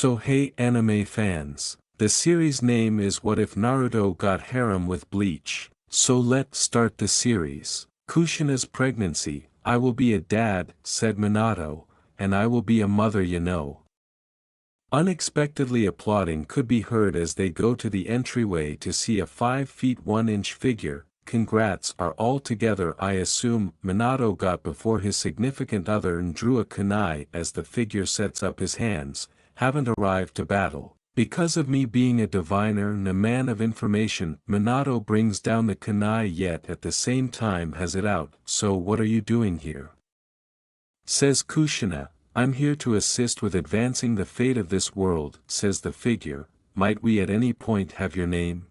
So hey anime fans, the series name is What If Naruto Got Harem with Bleach, so let's start the series. Kushina's pregnancy, I will be a dad, said Minato, and I will be a mother you know. Unexpectedly applauding could be heard as they go to the entryway to see a 5 feet 1 inch figure. Congrats are all together I assume Minato got before his significant other and drew a kunai as the figure sets up his hands. Haven't arrived to battle. Because of me being a diviner and a man of information, Minato brings down the kunai yet at the same time has it out. So what are you doing here? Says Kushina, I'm here to assist with advancing the fate of this world, says the figure. Might we at any point have your name?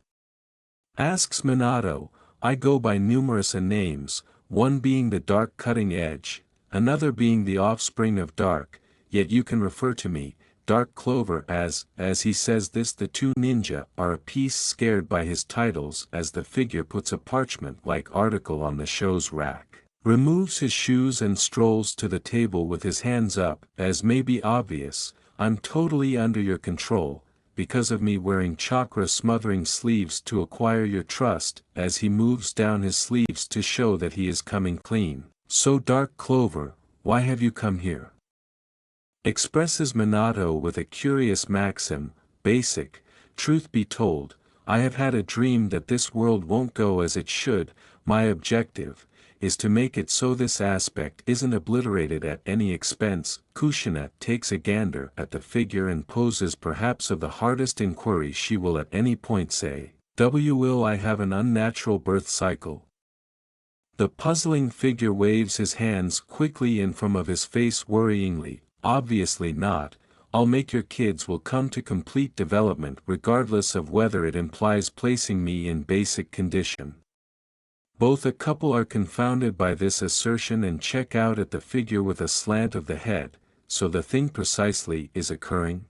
Asks Minato. I go by numerous names, one being the Dark Cutting Edge, another being the Offspring of Dark, yet you can refer to me, Dark Clover as he says this the two ninja are a piece scared by his titles as the figure puts a parchment-like article on the show's rack, removes his shoes and strolls to the table with his hands up, as may be obvious, I'm totally under your control, because of me wearing chakra-smothering sleeves to acquire your trust, as he moves down his sleeves to show that he is coming clean. So Dark Clover, why have you come here? Expresses Minato with a curious maxim, basic, truth be told, I have had a dream that this world won't go as it should, my objective, is to make it so this aspect isn't obliterated at any expense. Kushina takes a gander at the figure and poses perhaps of the hardest inquiry she will at any point say, will I have an unnatural birth cycle? The puzzling figure waves his hands quickly in front of his face worryingly, obviously not, I'll make your kids will come to complete development regardless of whether it implies placing me in basic condition. Both a couple are confounded by this assertion and check out at the figure with a slant of the head, so the thing precisely is occurring.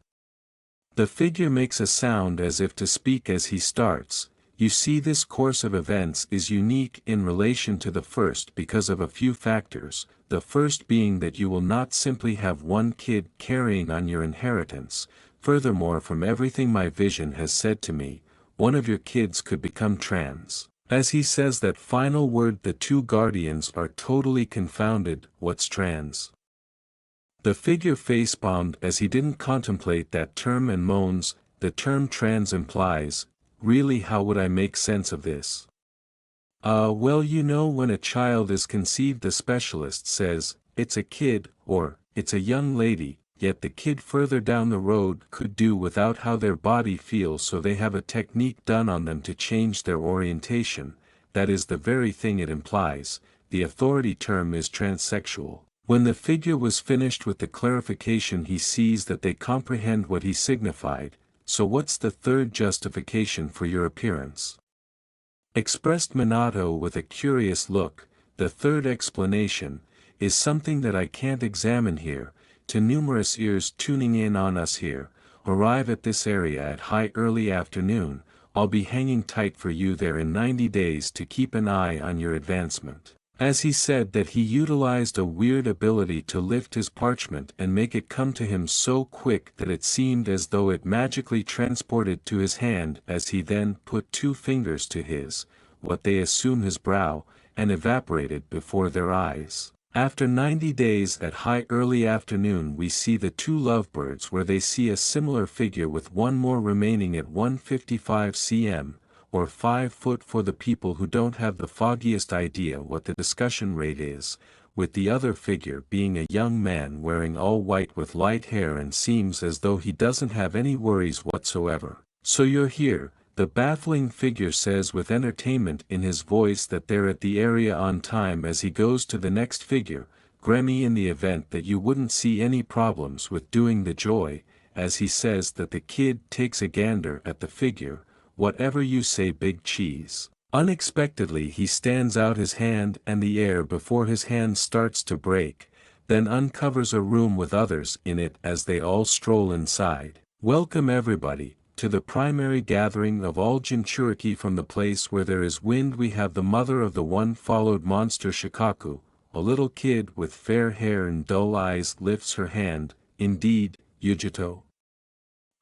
The figure makes a sound as if to speak as he starts, you see this course of events is unique in relation to the first because of a few factors, the first being that you will not simply have one kid carrying on your inheritance, furthermore from everything my vision has said to me, one of your kids could become trans. As he says that final word the two guardians are totally confounded, what's trans? The figure face-bombed as he didn't contemplate that term and moans, the term trans implies, really how would I make sense of this? Well you know when a child is conceived the specialist says, it's a kid, or, it's a young lady, yet the kid further down the road could do without how their body feels so they have a technique done on them to change their orientation, that is the very thing it implies, the authority term is transsexual. When the figure was finished with the clarification he sees that they comprehend what he signified, so what's the third justification for your appearance? Expressed Minato with a curious look, the third explanation, is something that I can't examine here, to numerous ears tuning in on us here, arrive at this area at high early afternoon, I'll be hanging tight for you there in 90 days to keep an eye on your advancement. As he said that he utilized a weird ability to lift his parchment and make it come to him so quick that it seemed as though it magically transported to his hand as he then put two fingers to his, what they assume his brow, and evaporated before their eyes. After 90 days at high early afternoon we see the two lovebirds where they see a similar figure with one more remaining at 155 cm, or 5 foot for the people who don't have the foggiest idea what the discussion rate is, with the other figure being a young man wearing all white with light hair and seems as though he doesn't have any worries whatsoever. So you're here, the baffling figure says with entertainment in his voice that they're at the area on time as he goes to the next figure, Grammy in the event that you wouldn't see any problems with doing the joy, as he says that the kid takes a gander at the figure, whatever you say big cheese. Unexpectedly he stands out his hand and the air before his hand starts to break, then uncovers a room with others in it as they all stroll inside. Welcome everybody, to the primary gathering of all Jinchuriki from the place where there is wind we have the mother of the one followed monster Shikaku, a little kid with fair hair and dull eyes lifts her hand, indeed, Yujito.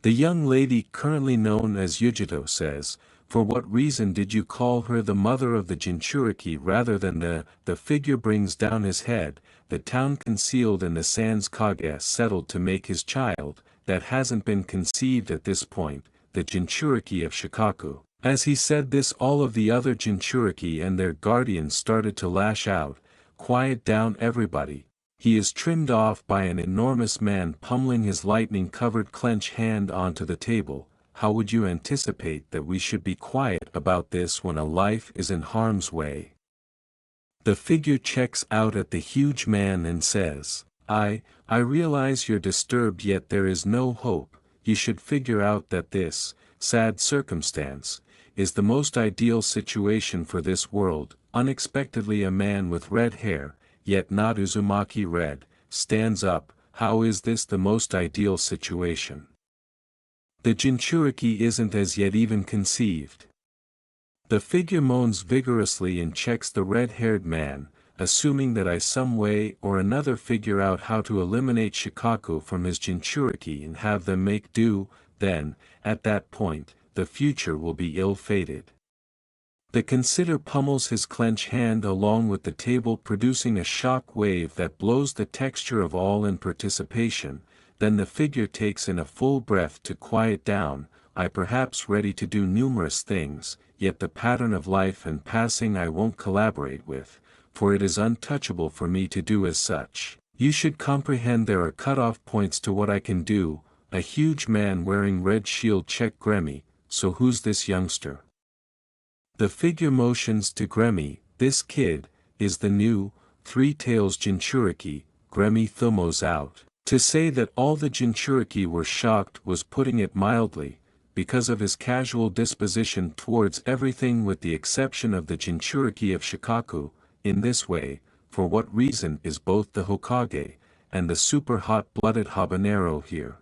The young lady currently known as Yujito says, "For what reason did you call her the mother of the Jinchuriki rather than the figure brings down his head, the town concealed in the sands Kage settled to make his child, that hasn't been conceived at this point, the Jinchuriki of Shikaku." As he said this, all of the other Jinchuriki and their guardians started to lash out. "Quiet down everybody. He is trimmed off by an enormous man pummeling his lightning-covered clenched hand onto the table. How would you anticipate that we should be quiet about this when a life is in harm's way?" The figure checks out at the huge man and says, I realize you're disturbed, yet there is no hope. You should figure out that this, sad circumstance, is the most ideal situation for this world." Unexpectedly a man with red hair, yet not Uzumaki red, stands up. "How is this the most ideal situation? The Jinchuriki isn't as yet even conceived." The figure moans vigorously and checks the red-haired man, assuming that I some way or another figure out how to eliminate Shikaku from his Jinchuriki and have them make do, then, at that point, the future will be ill-fated. The consider pummels his clenched hand along with the table, producing a shock wave that blows the texture of all in participation. Then the figure takes in a full breath to quiet down. "I perhaps ready to do numerous things, yet the pattern of life and passing I won't collaborate with, for it is untouchable for me to do as such. You should comprehend there are cut-off points to what I can do." A huge man wearing red shield checked Gremi. "So who's this youngster?" The figure motions to Gremi. "This kid is the new Three Tails Jinchuriki." Gremi thumbs out. To say that all the Jinchuriki were shocked was putting it mildly, because of his casual disposition towards everything with the exception of the Jinchuriki of Shikaku. In this way, for what reason is both the Hokage and the super hot-blooded habanero here?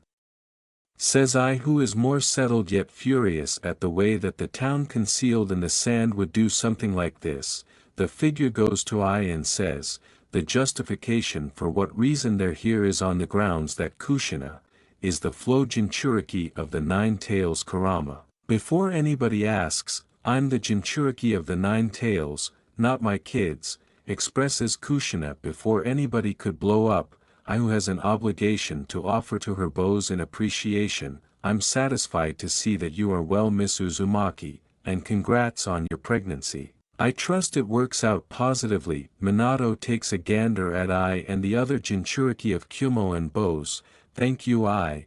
Says I, who is more settled yet furious at the way that the town concealed in the sand would do something like this. The figure goes to I and says, "The justification for what reason they're here is on the grounds that Kushina is the flow Jinchuriki of the Nine Tails Kurama." Before anybody asks, "I'm the Jinchuriki of the Nine Tails, not my kids," expresses Kushina before anybody could blow up. "I who has an obligation to offer to her bows in appreciation. I'm satisfied to see that you are well, Miss Uzumaki, and congrats on your pregnancy. I trust it works out positively." Minato takes a gander at I and the other Jinchuriki of Kyumo and bows. "Thank you I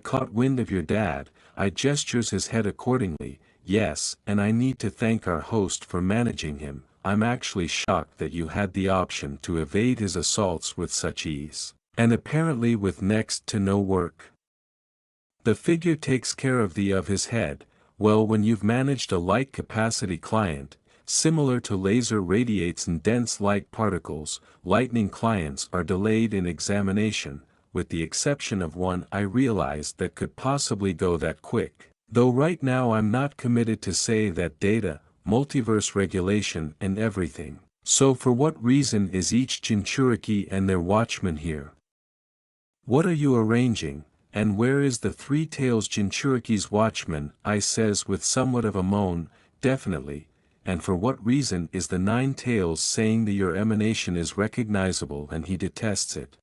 caught wind of your dad." I gestures his head accordingly. "Yes, and I need to thank our host for managing him. I'm actually shocked that you had the option to evade his assaults with such ease. And apparently with next to no work." The figure takes care of his head. "Well, when you've managed a light capacity client, similar to laser radiates and dense light particles, lightning clients are delayed in examination, with the exception of one I realized that could possibly go that quick. Though right now I'm not committed to say that data, multiverse regulation and everything. So for what reason is each Jinchuriki and their watchman here? What are you arranging, and where is the Three Tails Jinchuriki's watchman?" I says with somewhat of a moan. "Definitely. And for what reason is the Nine Tails saying that your emanation is recognizable and he detests it?"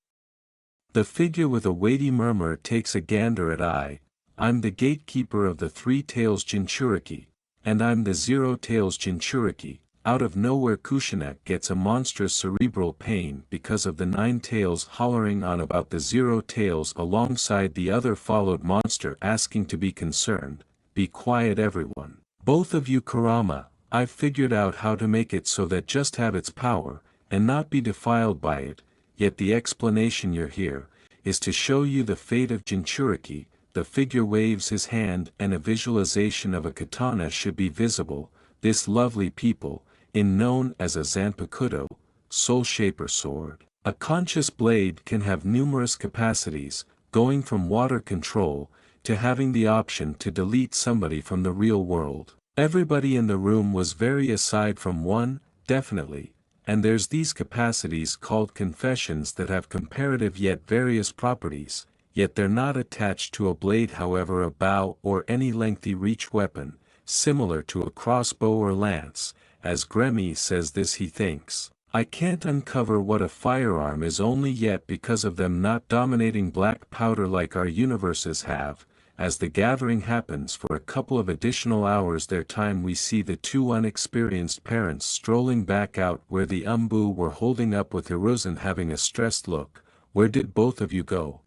The figure with a weighty murmur takes a gander at I. "I'm the gatekeeper of the Three Tails Jinchuriki, and I'm the Zero Tails Jinchuriki." Out of nowhere Kushina gets a monstrous cerebral pain because of the Nine Tails hollering on about the Zero Tails alongside the other followed monster asking to be concerned. "Be quiet everyone. Both of you Kurama, I've figured out how to make it so that just have its power, and not be defiled by it, yet the explanation you're here, is to show you the fate of Jinchuriki." The figure waves his hand and a visualization of a katana should be visible. "This lovely people, known as a Zanpakuto, Soul Shaper sword. A conscious blade can have numerous capacities, going from water control, to having the option to delete somebody from the real world." Everybody in the room was very aside from one, definitely, and there's these capacities called confessions that have comparative yet various properties, yet they're not attached to a blade, however a bow or any lengthy reach weapon, similar to a crossbow or lance. As Gremmy says this, he thinks, "I can't uncover what a firearm is only yet because of them not dominating black powder like our universes have." As the gathering happens for a couple of additional hours their time, we see the two unexperienced parents strolling back out where the Umbu were holding up, with Hiruzen having a stressed look. "Where did both of you go?"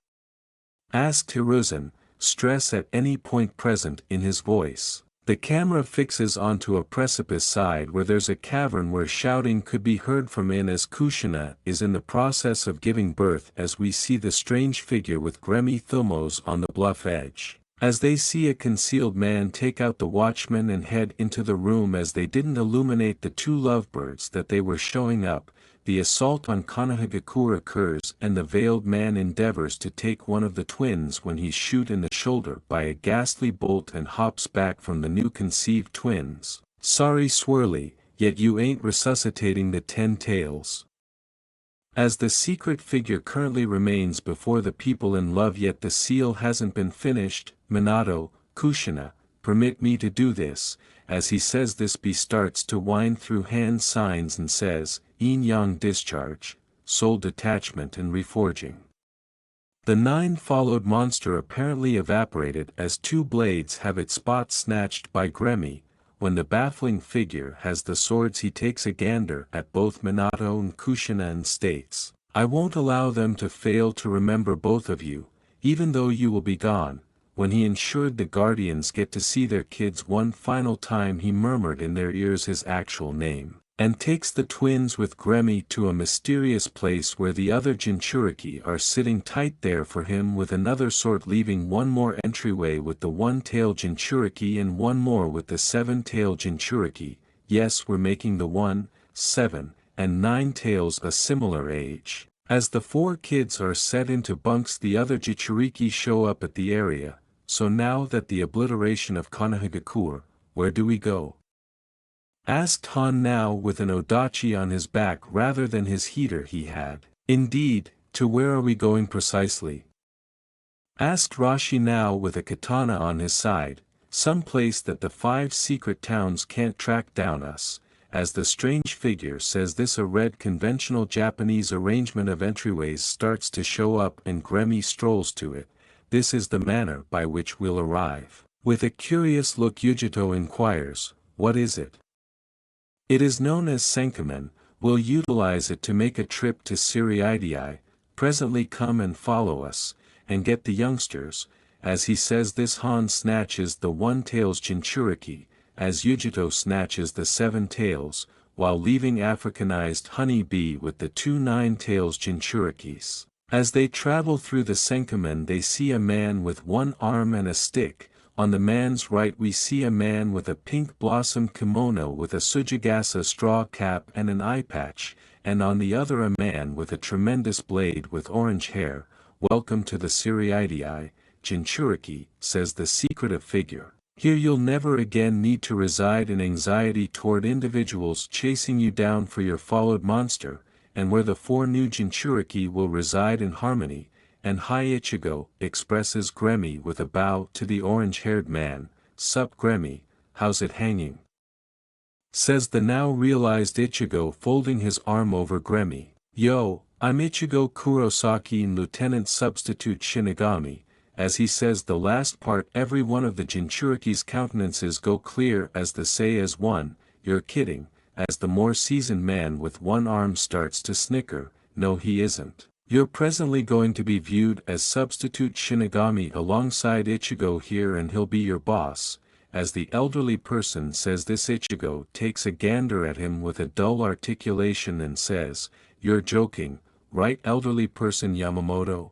asked Hiruzen, stress at any point present in his voice. The camera fixes onto a precipice side where there's a cavern where shouting could be heard from in, as Kushina is in the process of giving birth, as we see the strange figure with Gremmy Thumos on the bluff edge. As they see a concealed man take out the watchman and head into the room, as they didn't illuminate the two lovebirds that they were showing up, the assault on Konohagakure occurs and the veiled man endeavors to take one of the twins when he's shot in the shoulder by a ghastly bolt and hops back from the new conceived twins. "Sorry Swirly, yet you ain't resuscitating the 10 tails." As the secret figure currently remains before the people in love, yet the seal hasn't been finished. "Minato, Kushina, permit me to do this." As he says this, B starts to whine through hand signs and says, "Yin Yang discharge, soul detachment and reforging." The 9-followed monster apparently evaporated as two blades have its spot snatched by Gremmy. When the baffling figure has the swords, he takes a gander at both Minato and Kushina and states, "I won't allow them to fail to remember both of you, even though you will be gone." When he ensured the guardians get to see their kids one final time, he murmured in their ears his actual name, and takes the twins with Gremmy to a mysterious place where the other Jinchuriki are sitting tight there for him with another sword, leaving one more entryway with the 1-tailed Jinchuriki and one more with the 7-tailed Jinchuriki. Yes, we're making the 1, 7, and 9 tails a similar age. As the 4 kids are set into bunks, the other Jinchuriki show up at the area. "So now that the obliteration of Konohagakure, where do we go?" asked Han, now with an odachi on his back rather than his heater he had. "Indeed, to where are we going precisely?" asked Rashi, now with a katana on his side. "Some place that the 5 secret towns can't track down us." As the strange figure says this, a red conventional Japanese arrangement of entryways starts to show up and Gremmy strolls to it. "This is the manner by which we'll arrive." With a curious look, Yujito inquires, "What is it?" "It is known as Senkamen. We'll utilize it to make a trip to Siriidii. Presently come and follow us, and get the youngsters." As he says this, Han snatches the 1-tails Jinchuriki, as Yujito snatches the 7 tails, while leaving Africanized Honey Bee with the 2 9-tails Jinchurikis. As they travel through the Senkamen, they see a man with 1 arm and a stick. On the man's right we see a man with a pink blossom kimono with a Sujigasa straw cap and an eye patch, and on the other a man with a tremendous blade with orange hair. "Welcome to the Siriidii, Jinchuriki," says the secretive figure. "Here you'll never again need to reside in anxiety toward individuals chasing you down for your followed monster, and where the 4 new Jinchuriki will reside in harmony." "And hi Ichigo," expresses Gremmy with a bow to the orange-haired man. "Sup Gremmy, how's it hanging?" says the now realized Ichigo, folding his arm over Gremmy. "Yo, I'm Ichigo Kurosaki, Lieutenant Substitute Shinigami." As he says the last part, every one of the Jinchuriki's countenances go clear as the say as one, "You're kidding," as the more seasoned man with 1 arm starts to snicker. "No he isn't. You're presently going to be viewed as Substitute Shinigami alongside Ichigo here, and he'll be your boss." As the elderly person says this, Ichigo takes a gander at him with a dull articulation and says, "You're joking, right elderly person Yamamoto?"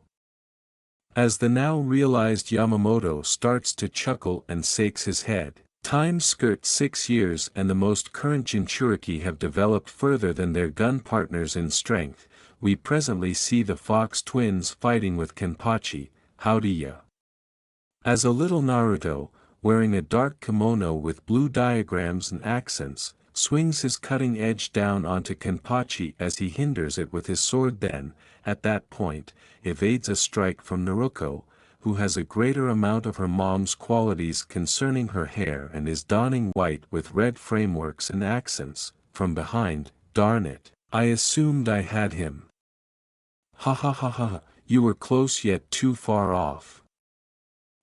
As the now realized Yamamoto starts to chuckle and shakes his head. Time skirts 6 years and the most current Jinchuriki have developed further than their gun partners in strength. We presently see the Fox twins fighting with Kenpachi. "Howdy ya." As a little Naruto, wearing a dark kimono with blue diagrams and accents, swings his cutting edge down onto Kenpachi as he hinders it with his sword then, at that point, evades a strike from Naruto, who has a greater amount of her mom's qualities concerning her hair and is donning white with red frameworks and accents, from behind, darn it, I assumed I had him. Ha ha ha ha, you were close yet too far off.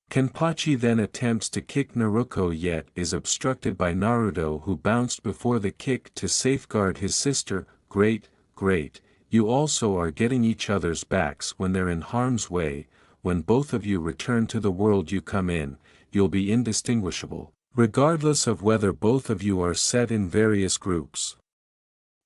Kenpachi then attempts to kick Naruto yet is obstructed by Naruto who bounced before the kick to safeguard his sister. Great, great, you also are getting each other's backs when they're in harm's way. When both of you return to the world you come in, you'll be indistinguishable, regardless of whether both of you are set in various groups.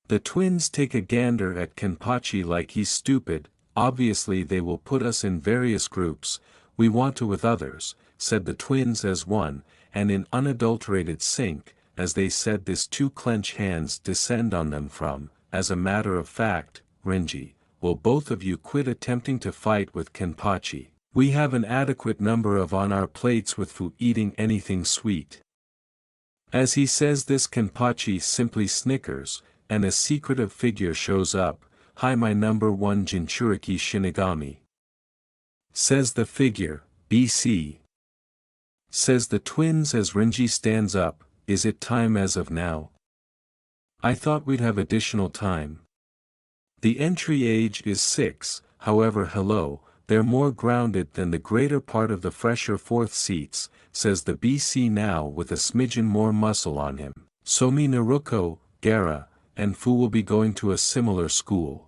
The twins take a gander at Kenpachi like he's stupid. Obviously they will put us in various groups, we want to with others, said the twins as one, and in unadulterated sync, as they said this two clenched hands descend on them from, as a matter of fact, Renji, will both of you quit attempting to fight with Kenpachi? We have an adequate number of on our plates with Fu eating anything sweet. As he says this Kenpachi simply snickers, and a secretive figure shows up. Hi, my number one Jinchuriki Shinigami. Says the figure, BC. Says the twins as Renji stands up, is it time as of now? I thought we'd have additional time. The entry age is 6, however hello, they're more grounded than the greater part of the fresher 4th seats, says the BC now with a smidgen more muscle on him. So me Naruto, Gaara, and Fu will be going to a similar school.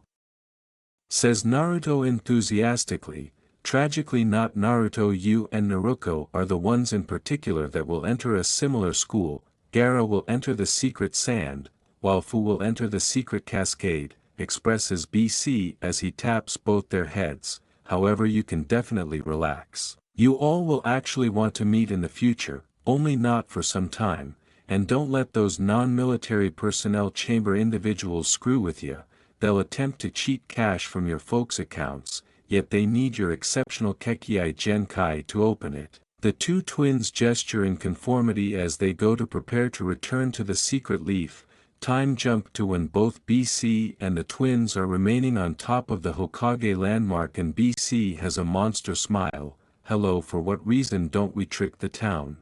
Says Naruto enthusiastically. Tragically not Naruto, you and Naruto are the ones in particular that will enter a similar school. Gaara will enter the secret sand, while Fu will enter the secret cascade, expresses BC as he taps both their heads. However, you can definitely relax. You all will actually want to meet in the future, only not for some time, and don't let those non-military personnel chamber individuals screw with you. They'll attempt to cheat cash from your folks' accounts, yet they need your exceptional Kekkei Genkai to open it. The two twins gesture in conformity as they go to prepare to return to the secret leaf. Time jump to when both BC and the twins are remaining on top of the Hokage landmark and BC has a monster smile. Hello, for what reason don't we trick the town?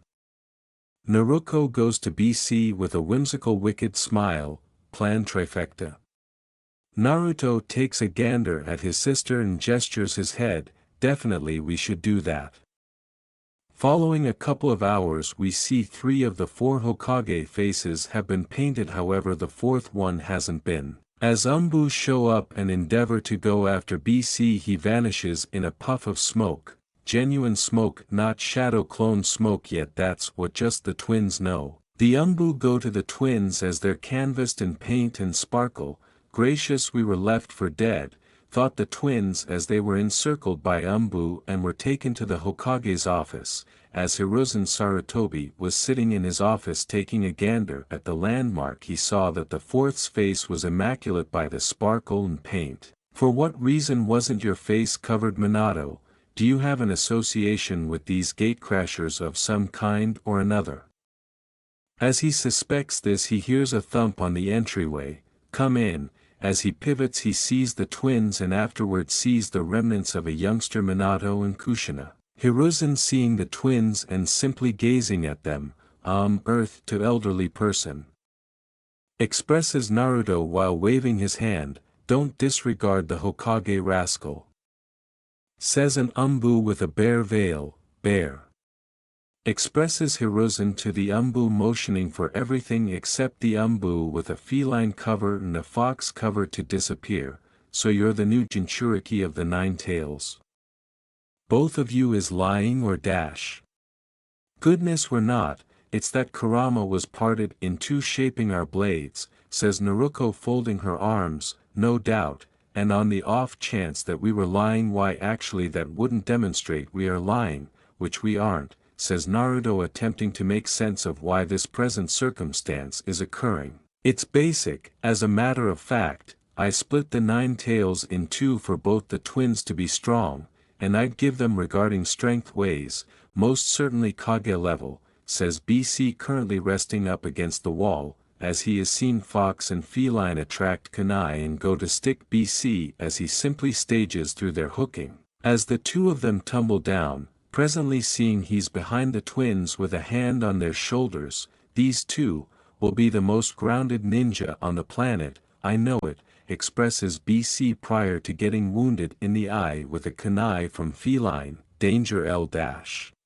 Naruto goes to BC with a whimsical wicked smile, plan trifecta. Naruto takes a gander at his sister and gestures his head, definitely we should do that. Following a couple of hours we see 3 of the 4 Hokage faces have been painted, however the 4th one hasn't been. As Umbu show up and endeavor to go after BC, he vanishes in a puff of smoke. Genuine smoke, not shadow clone smoke, yet that's what just the twins know. The Umbu go to the twins as they're canvassed in paint and sparkle. Gracious, we were left for dead, thought the twins as they were encircled by Umbu and were taken to the Hokage's office, as Hiruzen Sarutobi was sitting in his office taking a gander at the landmark. He saw that the 4th's face was immaculate by the sparkle and paint. For what reason wasn't your face covered, Minato? Do you have an association with these gatecrashers of some kind or another? As he suspects this, he hears a thump on the entryway. Come in. As he pivots he sees the twins and afterward sees the remnants of a youngster Minato and Kushina. Hiruzen seeing the twins and simply gazing at them, earth to elderly person. Expresses Naruto while waving his hand, don't disregard the Hokage rascal. Says an Umbu with a bear veil, bear. Expresses Hiruzen to the Umbu motioning for everything except the Umbu with a feline cover and a fox cover to disappear. So you're the new Jinchuriki of the 9 tails. Both of you is lying or dash. Goodness, we're not, it's that Kurama was parted in 2 shaping our blades, says Naruto folding her arms, no doubt, and on the off chance that we were lying, why actually that wouldn't demonstrate we are lying, which we aren't, says Naruto attempting to make sense of why this present circumstance is occurring. It's basic. As a matter of fact, I split the 9 tails in 2 for both the twins to be strong, and I'd give them regarding strength ways, most certainly Kage level, says BC currently resting up against the wall, as he has seen Fox and Feline attract Kunai and go to stick BC as he simply stages through their hooking. As the two of them tumble down, presently seeing he's behind the twins with a hand on their shoulders, these two will be the most grounded ninja on the planet, I know it, expresses BC prior to getting wounded in the eye with a kunai from Feline, danger L-.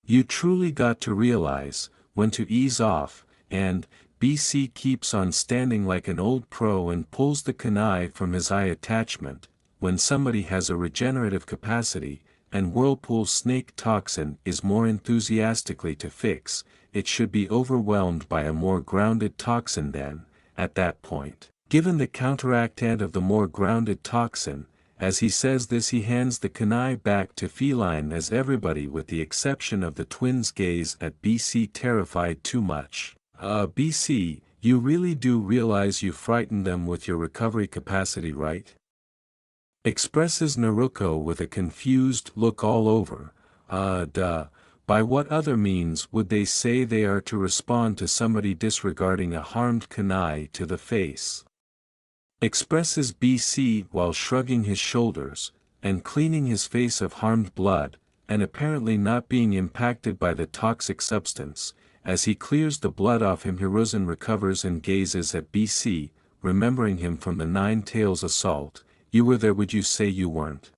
You truly got to realize when to ease off, and BC keeps on standing like an old pro and pulls the kunai from his eye attachment. When somebody has a regenerative capacity, and Whirlpool Snake Toxin is more enthusiastically to fix, it should be overwhelmed by a more grounded toxin then, at that point. Given the counteractant of the more grounded toxin, as he says this he hands the kunai back to Feline as everybody with the exception of the twins gaze at BC terrified too much. BC, you really do realize you frightened them with your recovery capacity, right? Expresses Naruto with a confused look all over. Duh. By what other means would they say they are to respond to somebody disregarding a harmed kunai to the face? Expresses BC while shrugging his shoulders, and cleaning his face of harmed blood, and apparently not being impacted by the toxic substance. As he clears the blood off him, Hiruzen recovers and gazes at BC, remembering him from the Nine Tails assault. You were there, would you say you weren't?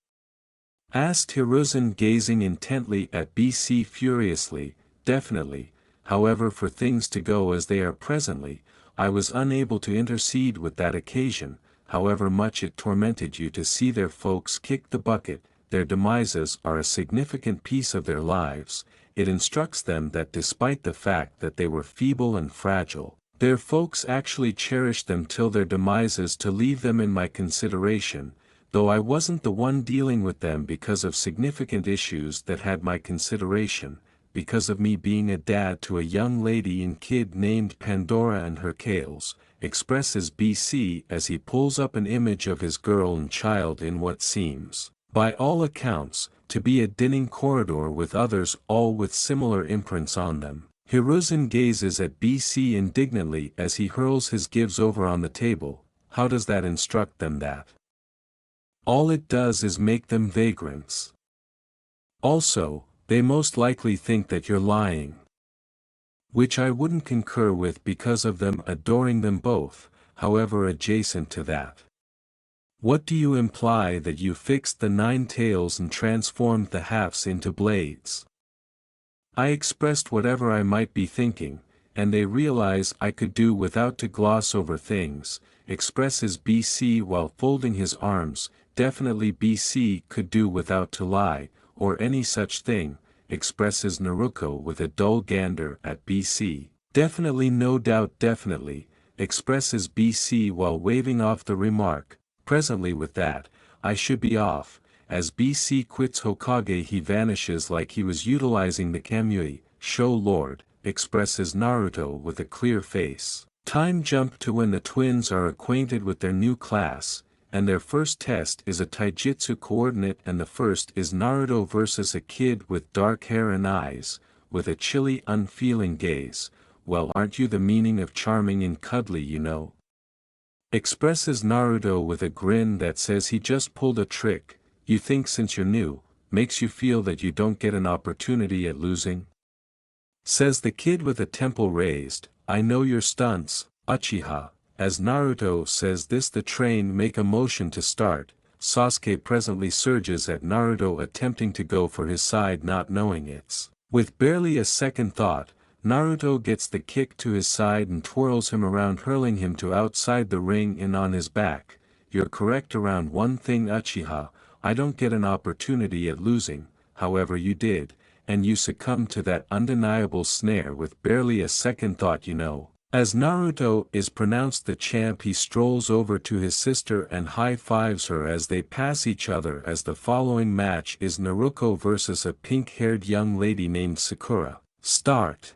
Asked Hiruzen, gazing intently at BC furiously. Definitely, however, for things to go as they are presently, I was unable to intercede with that occasion, however much it tormented you to see their folks kick the bucket. Their demises are a significant piece of their lives. It instructs them that despite the fact that they were feeble and fragile, their folks actually cherished them till their demises to leave them in my consideration, though I wasn't the one dealing with them because of significant issues that had my consideration, because of me being a dad to a young lady and kid named Pandora and her Kales, expresses BC as he pulls up an image of his girl and child in what seems, by all accounts, to be a dinning corridor with others all with similar imprints on them. Hiruzen gazes at BC indignantly as he hurls his gifts over on the table. How does that instruct them that? All it does is make them vagrants. Also, they most likely think that you're lying. Which I wouldn't concur with because of them adoring them both, however adjacent to that. What do you imply that you fixed the Nine Tails and transformed the halves into blades? I expressed whatever I might be thinking, and they realize I could do without to gloss over things, expresses BC while folding his arms. Definitely BC could do without to lie, or any such thing, expresses Naruto with a dull gander at BC. Definitely, no doubt, definitely, expresses BC while waving off the remark. Presently with that, I should be off. As BC quits Hokage he vanishes like he was utilizing the Kamui, show lord, expresses Naruto with a clear face. Time jump to when the twins are acquainted with their new class, and their first test is a taijutsu coordinate, and the first is Naruto versus a kid with dark hair and eyes, with a chilly unfeeling gaze. Well, aren't you the meaning of charming and cuddly, you know? Expresses Naruto with a grin that says he just pulled a trick. You think since you're new, makes you feel that you don't get an opportunity at losing? Says the kid with a temple raised. I know your stunts, Uchiha. As Naruto says this, the train make a motion to start. Sasuke presently surges at Naruto, attempting to go for his side, not knowing it's. With barely a second thought, Naruto gets the kick to his side and twirls him around, hurling him to outside the ring and on his back. You're correct around one thing, Uchiha. I don't get an opportunity at losing, however you did, and you succumbed to that undeniable snare with barely a second thought, you know. As Naruto is pronounced the champ, he strolls over to his sister and high-fives her as they pass each other. As the following match is Naruto versus a pink-haired young lady named Sakura. Start.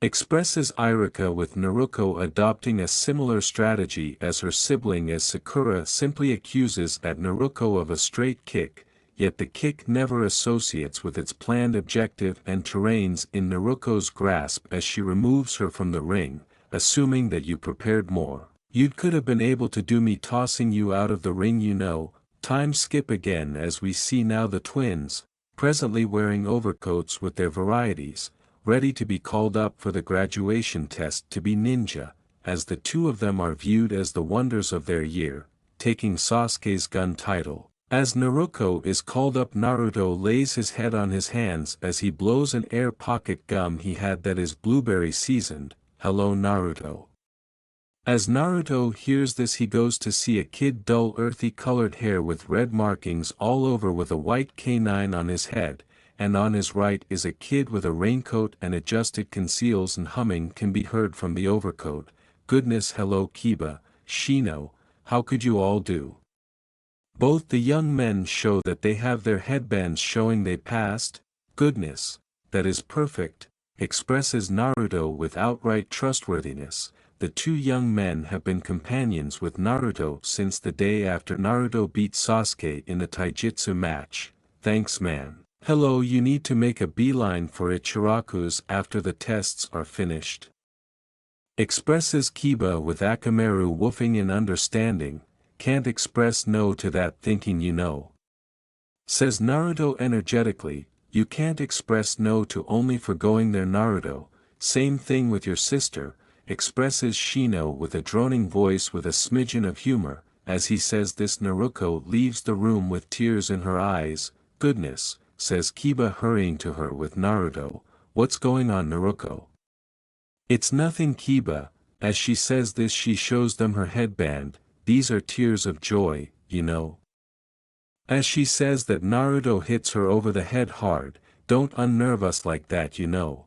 Expresses Irika, with Naruto adopting a similar strategy as her sibling, as Sakura simply accuses at Naruto of a straight kick, yet the kick never associates with its planned objective and terrains in Naruto's grasp as she removes her from the ring. assuming that you prepared more. You could have been able to do me tossing you out of the ring, you know. Time skip again as we see now the twins, presently wearing overcoats with their varieties, ready to be called up for the graduation test to be ninja, as the two of them are viewed as the wonders of their year, taking Sasuke's gun title. As Naruto is called up, Naruto lays his head on his hands as he blows an air pocket gum he had that is blueberry seasoned. Hello Naruto. As Naruto hears this, he goes to see a kid, dull earthy colored hair with red markings all over, with a white canine on his head, and on his right is a kid with a raincoat and adjusted conceals, and humming can be heard from the overcoat. Goodness, hello Kiba, Shino, how could you all do? Both the young men show that they have their headbands showing they passed. Goodness, that is perfect, expresses Naruto with outright trustworthiness. The two young men have been companions with Naruto since the day after Naruto beat Sasuke in the taijutsu match. Thanks man. Hello, you need to make a beeline for Ichiraku's after the tests are finished. Expresses Kiba with Akamaru woofing in understanding. Can't express no to that thinking, you know. Says Naruto energetically, you can't express no to only for going there Naruto, same thing with your sister, expresses Shino with a droning voice with a smidgen of humor. As he says this, Naruto leaves the room with tears in her eyes. Goodness, says Kiba hurrying to her with Naruto, what's going on Naruto? It's nothing Kiba. As she says this, she shows them her headband. These are tears of joy, you know. As she says that, Naruto hits her over the head hard. Don't unnerve us like that, you know.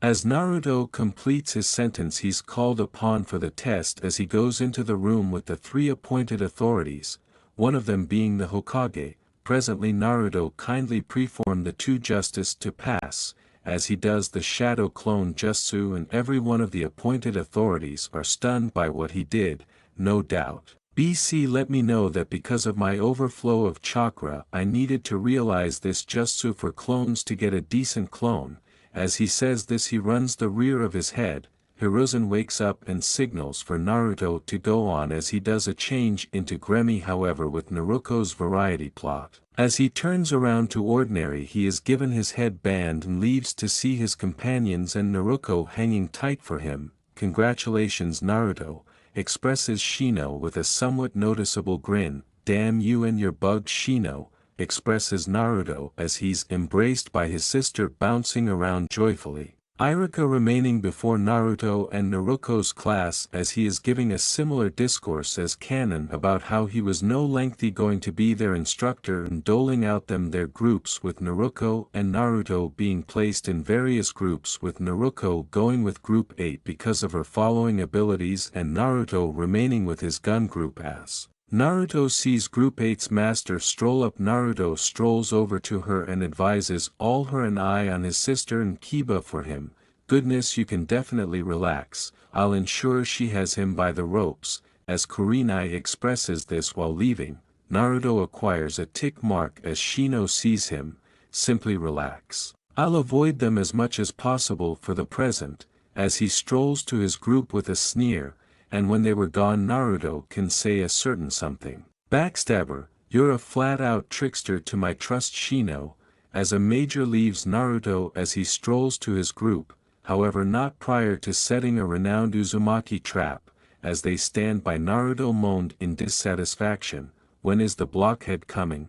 As Naruto completes his sentence, he's called upon for the test as he goes into the room with the three appointed authorities, one of them being the Hokage. Presently Naruto kindly preformed the two justice to pass, as he does the shadow clone jutsu, and every one of the appointed authorities are stunned by what he did, no doubt. BC let me know that because of my overflow of chakra I needed to realize this jutsu for clones to get a decent clone. As he says this, he runs the rear of his head. Hiruzen wakes up and signals for Naruto to go on as he does a change into Gremi, however with Naruto's variety plot. As he turns around to ordinary, he is given his head band and leaves to see his companions and Naruto hanging tight for him. Congratulations Naruto, expresses Shino with a somewhat noticeable grin. Damn you and your bug Shino, expresses Naruto as he's embraced by his sister bouncing around joyfully. Iruka remaining before Naruto and Naruto's class as he is giving a similar discourse as Kanon about how he was no lengthy going to be their instructor, and doling out them their groups, with Naruto and Naruto being placed in various groups, with Naruto going with group 8 because of her following abilities and Naruto remaining with his gun group. As Naruto sees Group 8's master stroll up, Naruto strolls over to her and advises all her an eye on his sister and Kiba for him. Goodness, you can definitely relax, I'll ensure she has him by the ropes. As Kurenai expresses this while leaving, Naruto acquires a tick mark as Shino sees him. Simply relax. I'll avoid them as much as possible for the present, as he strolls to his group with a sneer. And when they were gone, Naruto can say a certain something. Backstabber, you're a flat-out trickster to my trust Shino, as a major leaves Naruto as he strolls to his group, however not prior to setting a renowned Uzumaki trap. As they stand by, Naruto moaned in dissatisfaction, when is the blockhead coming?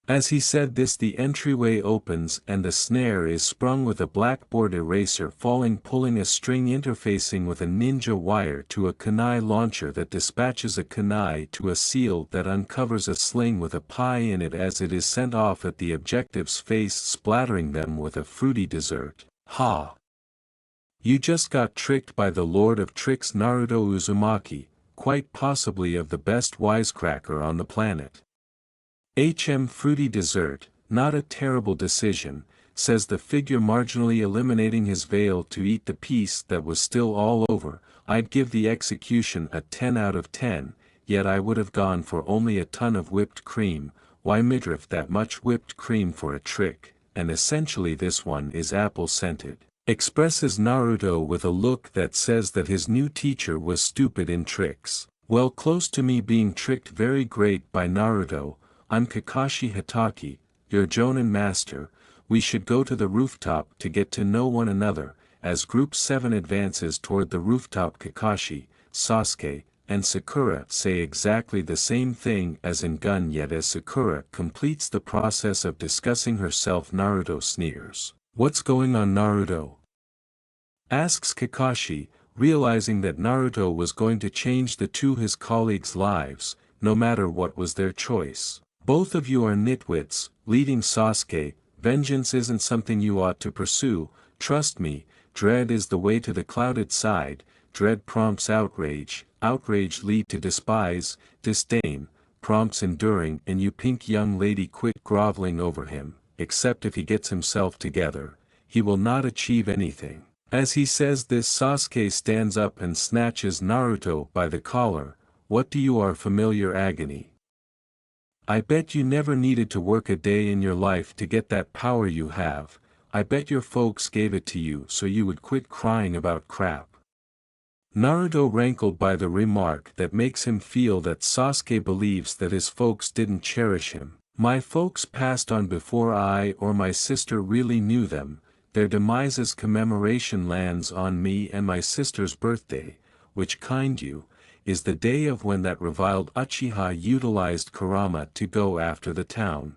As he said this, the entryway opens and the snare is sprung with a blackboard eraser falling, pulling a string interfacing with a ninja wire to a kunai launcher that dispatches a kunai to a seal that uncovers a sling with a pie in it as it is sent off at the objective's face, splattering them with a fruity dessert. Ha! You just got tricked by the Lord of Tricks Naruto Uzumaki, quite possibly of the best wisecracker on the planet. Fruity dessert, not a terrible decision, says the figure, marginally eliminating his veil to eat the piece that was still all over. I'd give the execution a 10 out of 10, yet I would have gone for only a ton of whipped cream. Why midriff that much whipped cream for a trick? And essentially this one is apple scented. Expresses Naruto with a look that says that his new teacher was stupid in tricks. Well, close to me being tricked very great by Naruto, I'm Kakashi Hatake, your Jonin master. We should go to the rooftop to get to know one another. As Group 7 advances toward the rooftop, Kakashi, Sasuke, and Sakura say exactly the same thing as in Gun, yet as Sakura completes the process of discussing herself, Naruto sneers. "What's going on, Naruto?" asks Kakashi, realizing that Naruto was going to change his colleagues' lives, no matter what was their choice. "Both of you are nitwits," leading Sasuke. "Vengeance isn't something you ought to pursue, trust me, dread is the way to the clouded side, dread prompts outrage, outrage lead to despise, disdain, prompts enduring, and you pink young lady quit groveling over him, except if he gets himself together, he will not achieve anything." As he says this, Sasuke stands up and snatches Naruto by the collar. "What do you are familiar agony? I bet you never needed to work a day in your life to get that power you have. I bet your folks gave it to you so you would quit crying about crap." Naruto rankled by the remark that makes him feel that Sasuke believes that his folks didn't cherish him. "My folks passed on before I or my sister really knew them. Their demise's commemoration lands on me and my sister's birthday, which, kind you, is the day of when that reviled Uchiha utilized Kurama to go after the town.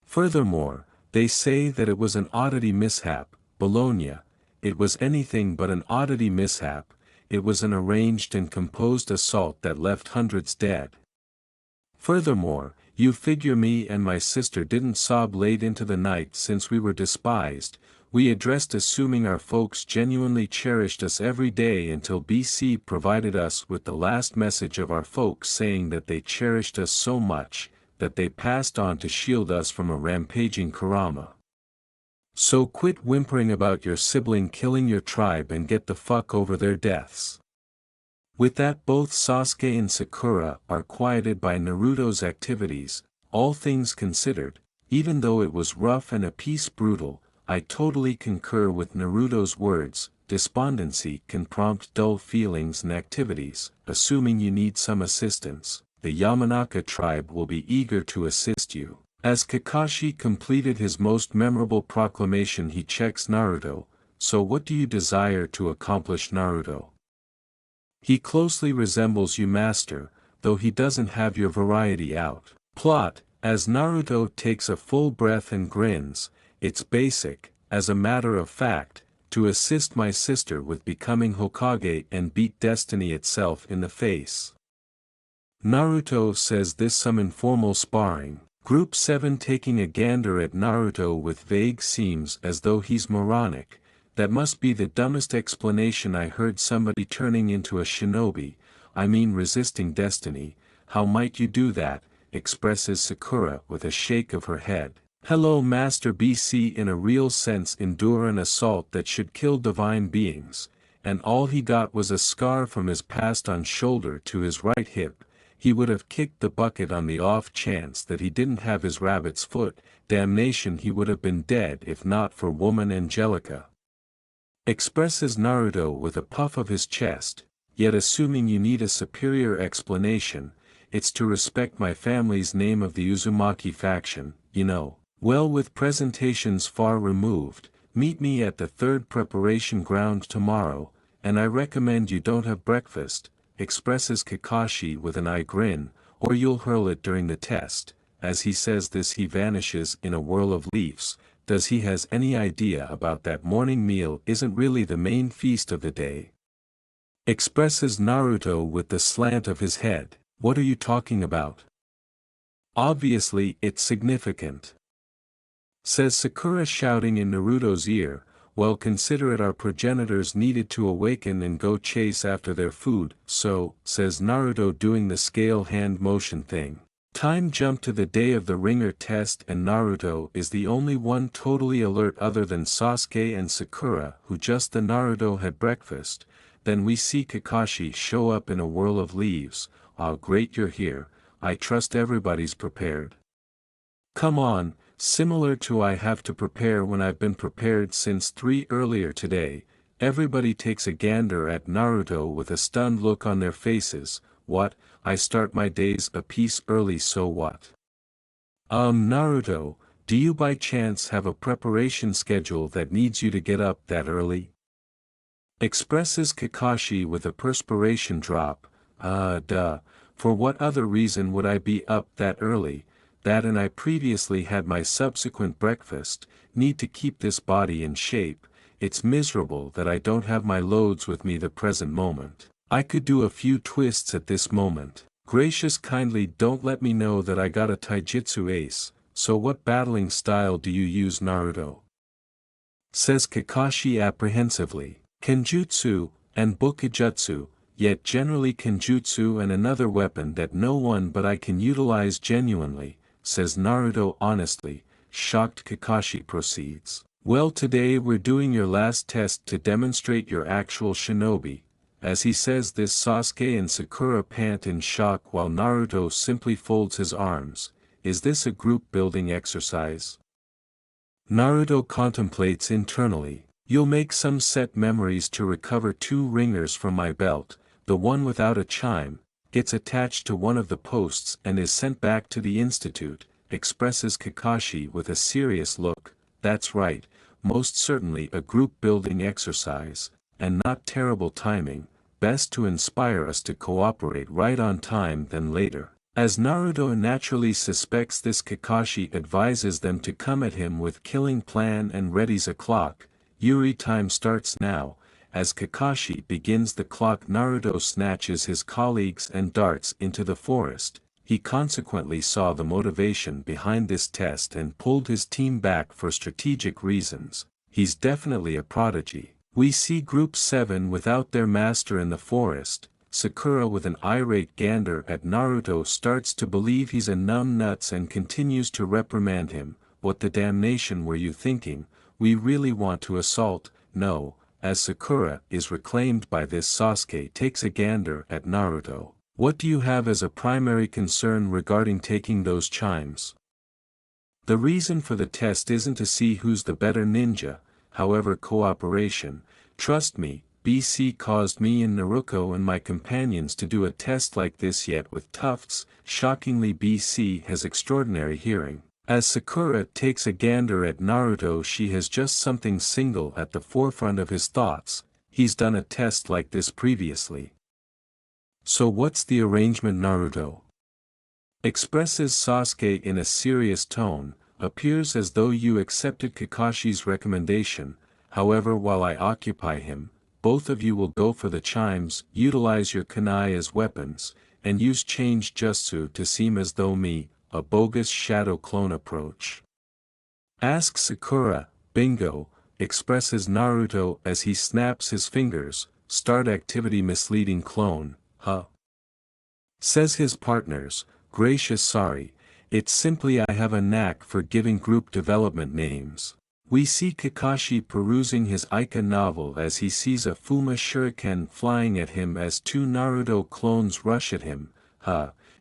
Furthermore, they say that it was an oddity mishap, Bologna. It was anything but an oddity mishap, it was an arranged and composed assault that left hundreds dead. Furthermore, you figure me and my sister didn't sob late into the night since we were despised, we addressed assuming our folks genuinely cherished us every day until BC provided us with the last message of our folks saying that they cherished us so much, that they passed on to shield us from a rampaging Kurama. So quit whimpering about your sibling killing your tribe and get the fuck over their deaths." With that, both Sasuke and Sakura are quieted by Naruto's activities. All things considered, even though it was rough and a piece brutal, I totally concur with Naruto's words. Despondency can prompt dull feelings and activities. Assuming you need some assistance, the Yamanaka tribe will be eager to assist you. As Kakashi completed his most memorable proclamation, he checks Naruto. "So what do you desire to accomplish, Naruto? He closely resembles you, master, though he doesn't have your variety out." Plot, as Naruto takes a full breath and grins, "It's basic, as a matter of fact, to assist my sister with becoming Hokage and beat destiny itself in the face." Naruto says this some informal sparring. Group 7 taking a gander at Naruto with vague seems as though he's moronic. "That must be the dumbest explanation I heard, somebody turning into a shinobi, I mean resisting destiny, how might you do that?" expresses Sakura with a shake of her head. "Hello, Master BC, in a real sense endure an assault that should kill divine beings, and all he got was a scar from his passed on shoulder to his right hip. He would have kicked the bucket on the off chance that he didn't have his rabbit's foot, damnation, he would have been dead if not for woman Angelica," expresses Naruto with a puff of his chest. "Yet assuming you need a superior explanation, it's to respect my family's name of the Uzumaki faction, you know. Well, with presentations far removed, meet me at the 3rd preparation ground tomorrow, and I recommend you don't have breakfast," expresses Kakashi with an eye grin, "or you'll hurl it during the test." As he says this, he vanishes in a whirl of leaves. Does he has any idea about that morning meal isn't really the main feast of the day? Expresses Naruto with the slant of his head. "What are you talking about? Obviously it's significant," says Sakura, shouting in Naruto's ear. "Well, consider it our progenitors needed to awaken and go chase after their food, so," says Naruto doing the scale hand motion thing. Time jump to the day of the ringer test, and Naruto is the only one totally alert other than Sasuke and Sakura, who just the Naruto had breakfast. Then we see Kakashi show up in a whirl of leaves. "Ah, great, you're here, I trust everybody's prepared." "Come on," Similar to I have to prepare when I've been prepared since 3 earlier today. Everybody takes a gander at Naruto with a stunned look on their faces. What, I start my days a piece early, so what? Naruto, do you by chance have a preparation schedule that needs you to get up that early? Expresses Kakashi with a perspiration drop. Duh, for what other reason would I be up that early? That and I previously had my subsequent breakfast, need to keep this body in shape. It's miserable that I don't have my loads with me the present moment. I could do a few twists at this moment. Gracious kindly don't let me know that I got a taijutsu ace. So what battling style do you use, Naruto? Says Kakashi apprehensively. Kenjutsu, and Bukijutsu, yet generally Kenjutsu and another weapon that no one but I can utilize genuinely, says Naruto honestly. Shocked Kakashi proceeds. Well, today we're doing your last test to demonstrate your actual shinobi. As he says this, Sasuke and Sakura pant in shock while Naruto simply folds his arms. Is this a group building exercise? Naruto contemplates internally. You'll make some set memories to recover 2 ringers from my belt. The one without a chime gets attached to one of the posts and is sent back to the institute, expresses Kakashi with a serious look. That's right, most certainly a group building exercise, and not terrible timing, best to inspire us to cooperate right on time than later. As Naruto naturally suspects this, Kakashi advises them to come at him with killing plan and readies a clock. Yuri, time starts now. As Kakashi begins the clock, Naruto snatches his colleagues and darts into the forest. He consequently saw the motivation behind this test and pulled his team back for strategic reasons. He's definitely a prodigy. We see Group 7 without their master in the forest. Sakura with an irate gander at Naruto starts to believe he's a numbnuts and continues to reprimand him. What the damnation were you thinking? We really want to assault? No. As Sakura is reclaimed by this, Sasuke takes a gander at Naruto. What do you have as a primary concern regarding taking those chimes? The reason for the test isn't to see who's the better ninja, however cooperation. Trust me, BC caused me and Naruto and my companions to do a test like this, yet with tufts. Shockingly, BC has extraordinary hearing. As Sakura takes a gander at Naruto, she has just something single at the forefront of his thoughts. He's done a test like this previously. So what's the arrangement, Naruto? Expresses Sasuke in a serious tone. Appears as though you accepted Kakashi's recommendation. However, while I occupy him, both of you will go for the chimes, utilize your kunai as weapons, and use change jutsu to seem as though me, a bogus shadow clone approach. Asks Sakura. Bingo, expresses Naruto as he snaps his fingers. Start activity, misleading clone, huh? Says his partners. Gracious sorry, it's simply I have a knack for giving group development names. We see Kakashi perusing his Ika novel as he sees a Fuma shuriken flying at him as 2 Naruto clones rush at him.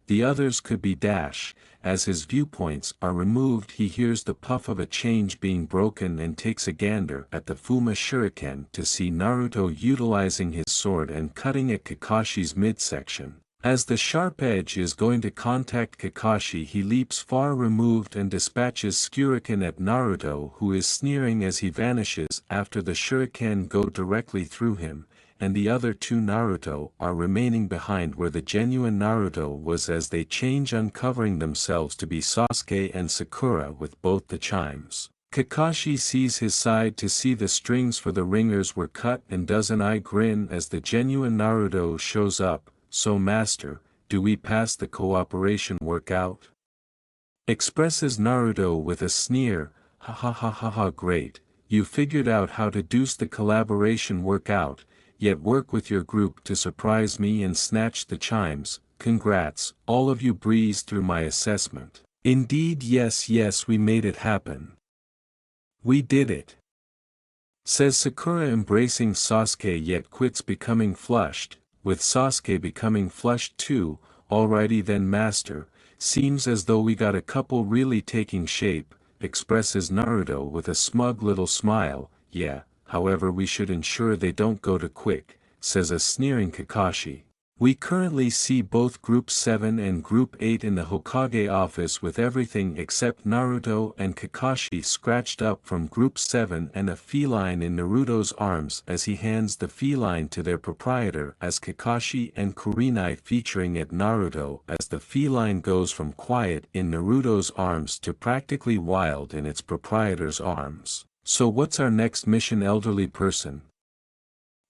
The others could be Dash. As his viewpoints are removed, he hears the puff of a change being broken and takes a gander at the Fuma shuriken to see Naruto utilizing his sword and cutting at Kakashi's midsection. As the sharp edge is going to contact Kakashi, he leaps far removed and dispatches shuriken at Naruto, who is sneering as he vanishes after the shuriken go directly through him, and the other 2 Naruto are remaining behind where the genuine Naruto was as they change, uncovering themselves to be Sasuke and Sakura with both the chimes. Kakashi sees his side to see the strings for the ringers were cut and does an eye grin as the genuine Naruto shows up. So master, do we pass the cooperation workout? Expresses Naruto with a sneer. Ha ha ha ha ha, great, you figured out how to deuce the collaboration workout, yet work with your group to surprise me and snatch the chimes. Congrats, all of you breezed through my assessment. Indeed, yes, we made it happen. We did it. Says Sakura, embracing Sasuke, yet quits becoming flushed. With Sasuke becoming flushed too. Alrighty then master, seems as though we got a couple really taking shape. expresses Naruto with a smug little smile. Yeah, however we should ensure they don't go to quick, says a sneering Kakashi. We currently see both Group 7 and Group 8 in the Hokage office with everything except Naruto and Kakashi scratched up from Group 7 and a feline in Naruto's arms as he hands the feline to their proprietor as Kakashi and Kurenai featuring at Naruto as the feline goes from quiet in Naruto's arms to practically wild in its proprietor's arms. So what's our next mission, elderly person?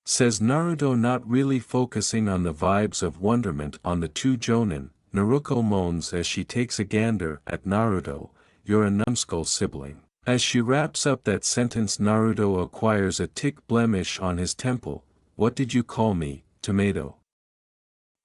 Says Naruto, not really focusing on the vibes of wonderment on the two jonin. Naruko moans as she takes a gander at Naruto, you're a numbskull sibling. As she wraps up that sentence, Naruto acquires a tick blemish on his temple. What did you call me, tomato?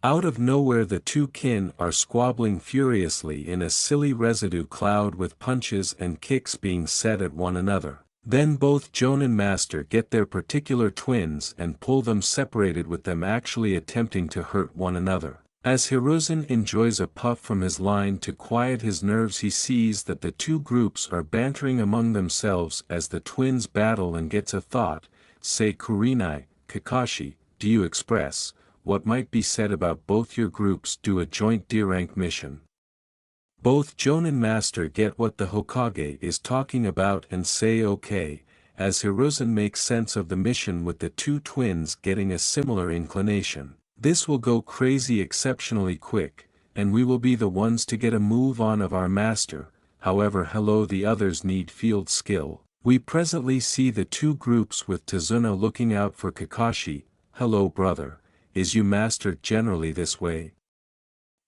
Out of nowhere the two kin are squabbling furiously in a silly residue cloud with punches and kicks being set at one another. Then both Jonin Master get their particular twins and pull them separated with them actually attempting to hurt one another. As Hiruzen enjoys a puff from his line to quiet his nerves, he sees that the two groups are bantering among themselves as the twins battle and gets a thought. Say Kurenai, Kakashi, do you express what might be said about both your groups do a joint D-rank mission? Both Jonin Master get what the Hokage is talking about and say okay, as Hiruzen makes sense of the mission with the two twins getting a similar inclination. This will go crazy exceptionally quick, and we will be the ones to get a move on of our master. However, hello, the others need field skill. We presently see the two groups with Tazuna looking out for Kakashi. Hello brother, is you master generally this way?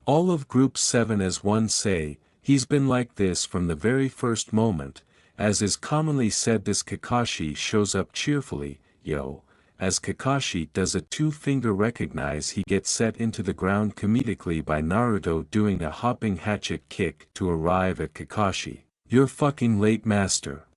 All of Group 7 as one say, he's been like this from the very first moment, as is commonly said. This Kakashi shows up cheerfully, yo, as Kakashi does a two-finger recognize, he gets set into the ground comedically by Naruto doing a hopping hatchet kick to arrive at Kakashi. You're fucking late master.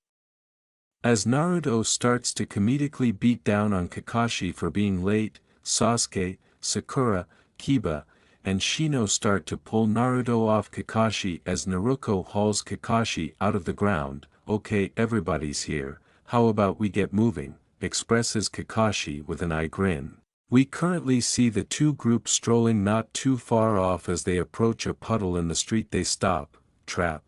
As Naruto starts to comedically beat down on Kakashi for being late, Sasuke, Sakura, Kiba, and Shino start to pull Naruto off Kakashi as Naruto hauls Kakashi out of the ground. Okay, everybody's here, how about we get moving, expresses Kakashi with an eye grin. We currently see the two groups strolling not too far off. As they approach a puddle in the street they stop. Trap,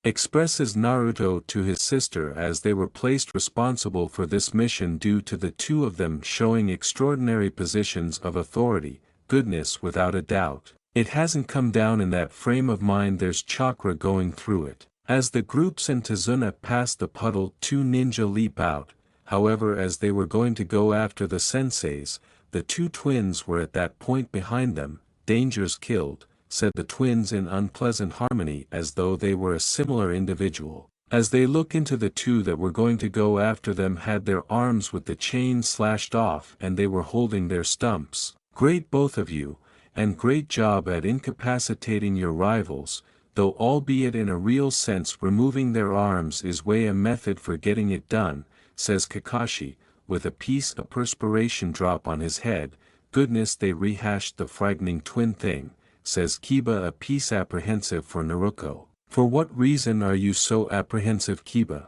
expresses Naruto to his sister as they were placed responsible for this mission due to the two of them showing extraordinary positions of authority. Goodness, without a doubt. It hasn't come down in that frame of mind, there's chakra going through it. As the groups and Tazuna pass the puddle, two ninja leap out. However, as they were going to go after the senseis, the two twins were at that point behind them. Danger's killed, said the twins in unpleasant harmony as though they were a similar individual. As they look into the two that were going to go after them had their arms with the chain slashed off and they were holding their stumps. Great both of you, and great job at incapacitating your rivals, though albeit in a real sense removing their arms is way a method for getting it done, says Kakashi, with a piece of perspiration drop on his head. Goodness, they rehashed the frightening twin thing, says Kiba, a piece apprehensive for Naruto. For what reason are you so apprehensive, Kiba?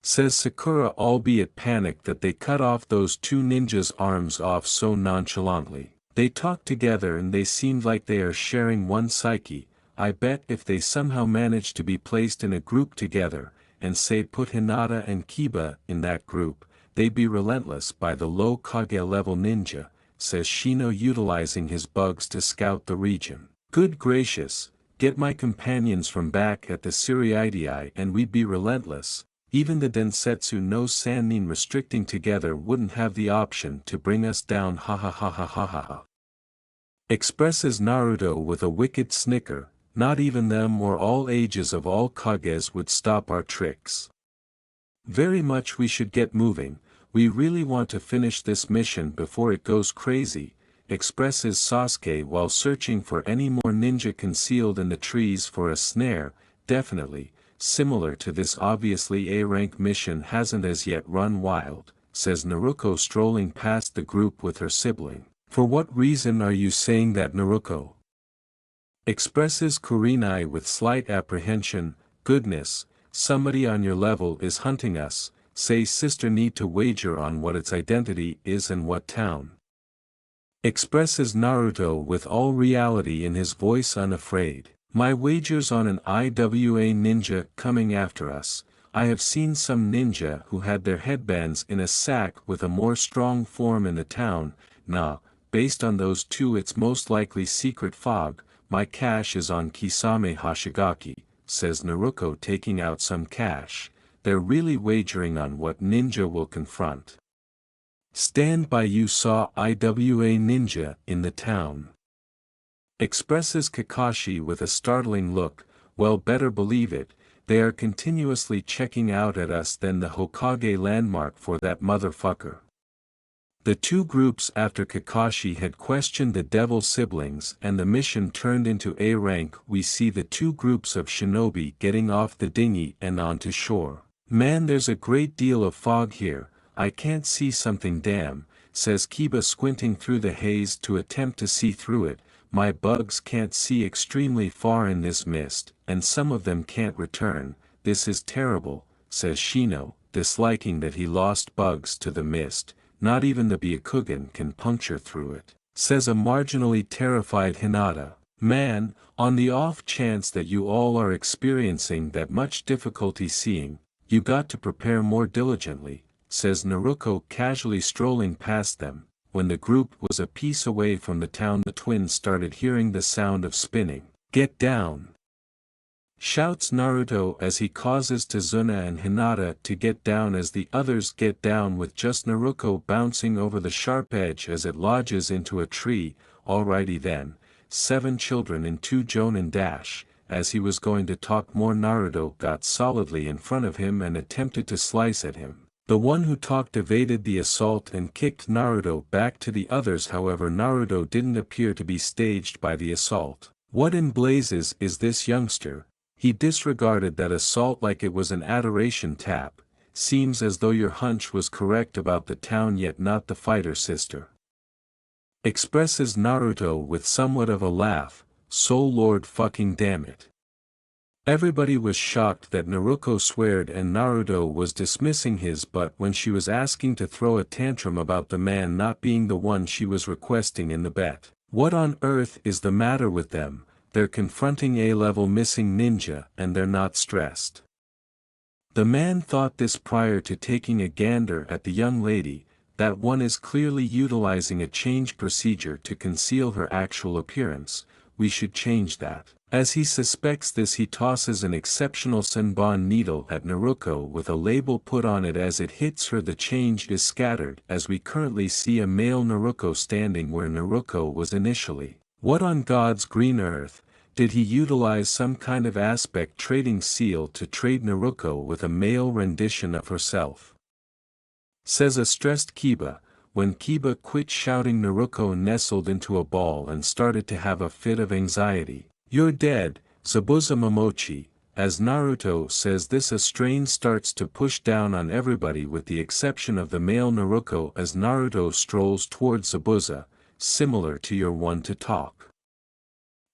Says Sakura, albeit panicked that they cut off those two ninjas' arms off so nonchalantly. They talk together and they seemed like they are sharing one psyche. I bet if they somehow manage to be placed in a group together, and say put Hinata and Kiba in that group, they'd be relentless by the low Kage level ninja, says Shino, utilizing his bugs to scout the region. Good gracious, get my companions from back at the Siriidii and we'd be relentless. Even the Densetsu no Sannin restricting together wouldn't have the option to bring us down, ha ha ha ha ha ha ha. Expresses Naruto with a wicked snicker, not even them or all ages of all Kages would stop our tricks. Very much we should get moving, we really want to finish this mission before it goes crazy, expresses Sasuke while searching for any more ninja concealed in the trees for a snare. Definitely. Similar to this, obviously A-rank mission hasn't as yet run wild, says Naruto, strolling past the group with her sibling. For what reason are you saying that, Naruto? Expresses Kurenai with slight apprehension. Goodness, somebody on your level is hunting us, say sister need to wager on what its identity is and what town. Expresses Naruto with all reality in his voice unafraid. My wager's on an IWA ninja coming after us. I have seen some ninja who had their headbands in a sack with a more strong form in the town. Nah, based on those two it's most likely secret fog. My cash is on Kisame Hashigaki, says Naruto taking out some cash. They're really wagering on what ninja will confront. Stand by, you saw IWA ninja in the town. Expresses Kakashi with a startling look. Well, better believe it, they are continuously checking out at us than the Hokage landmark for that motherfucker. The two groups after Kakashi had questioned the devil siblings and the mission turned into A rank, we see the two groups of shinobi getting off the dinghy and onto shore. Man, there's a great deal of fog here. I can't see something, damn, says Kiba squinting through the haze to attempt to see through it. My bugs can't see extremely far in this mist, and some of them can't return. This is terrible, says Shino, disliking that he lost bugs to the mist. Not even the Byakugan can puncture through it, says a marginally terrified Hinata. Man, on the off chance that you all are experiencing that much difficulty seeing, you got to prepare more diligently, says Naruto casually strolling past them. When the group was a piece away from the town, the twins started hearing the sound of spinning. Get down! Shouts Naruto as he causes Tazuna and Hinata to get down as the others get down, with just Naruto bouncing over the sharp edge as it lodges into a tree. Alrighty then, 7 children in 2 Jonin dash. As he was going to talk more, Naruto got solidly in front of him and attempted to slice at him. The one who talked evaded the assault and kicked Naruto back to the others. However, Naruto didn't appear to be staged by the assault. What in blazes is this youngster? He disregarded that assault like it was an adoration tap. Seems as though your hunch was correct about the town, yet not the fighter, sister. Expresses Naruto with somewhat of a laugh. Soul Lord, fucking damn it. Everybody was shocked that Naruto sweared and Naruto was dismissing his butt when she was asking to throw a tantrum about the man not being the one she was requesting in the bet. What on earth is the matter with them? They're confronting A-level missing ninja and they're not stressed. The man thought this prior to taking a gander at the young lady. That one is clearly utilizing a change procedure to conceal her actual appearance. We should change that. As he suspects this, he tosses an exceptional Senbon needle at Naruto with a label put on it. As it hits her, the change is scattered, as we currently see a male Naruto standing where Naruto was initially. What on God's green earth? Did he utilize some kind of aspect trading seal to trade Naruto with a male rendition of herself? Says a stressed Kiba. When Kiba quit shouting, Naruto nestled into a ball and started to have a fit of anxiety. You're dead, Zabuza Momochi. As Naruto says this, a strain starts to push down on everybody with the exception of the male Naruto as Naruto strolls towards Zabuza, similar to your one to talk.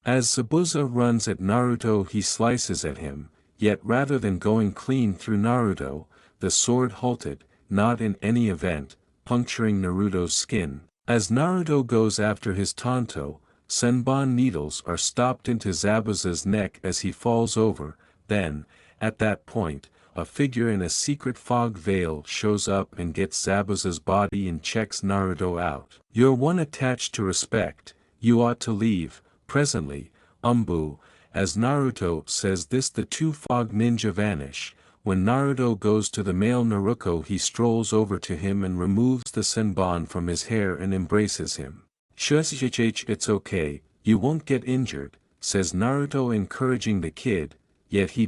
As Zabuza runs at Naruto, he slices at him, yet rather than going clean through Naruto, the sword halted, not in any event, puncturing Naruto's skin. As Naruto goes after his Tanto, Senbon needles are stopped into Zabuza's neck as he falls over. Then, at that point, a figure in a secret fog veil shows up and gets Zabuza's body and checks Naruto out. You're one attached to respect, you ought to leave. Presently, Umbu, as Naruto says this, the 2 fog ninja vanish. When Naruto goes to the male Naruto, he strolls over to him and removes the Senbon from his hair and embraces him. Shush, it's okay, you won't get injured, says Naruto, encouraging the kid, yet he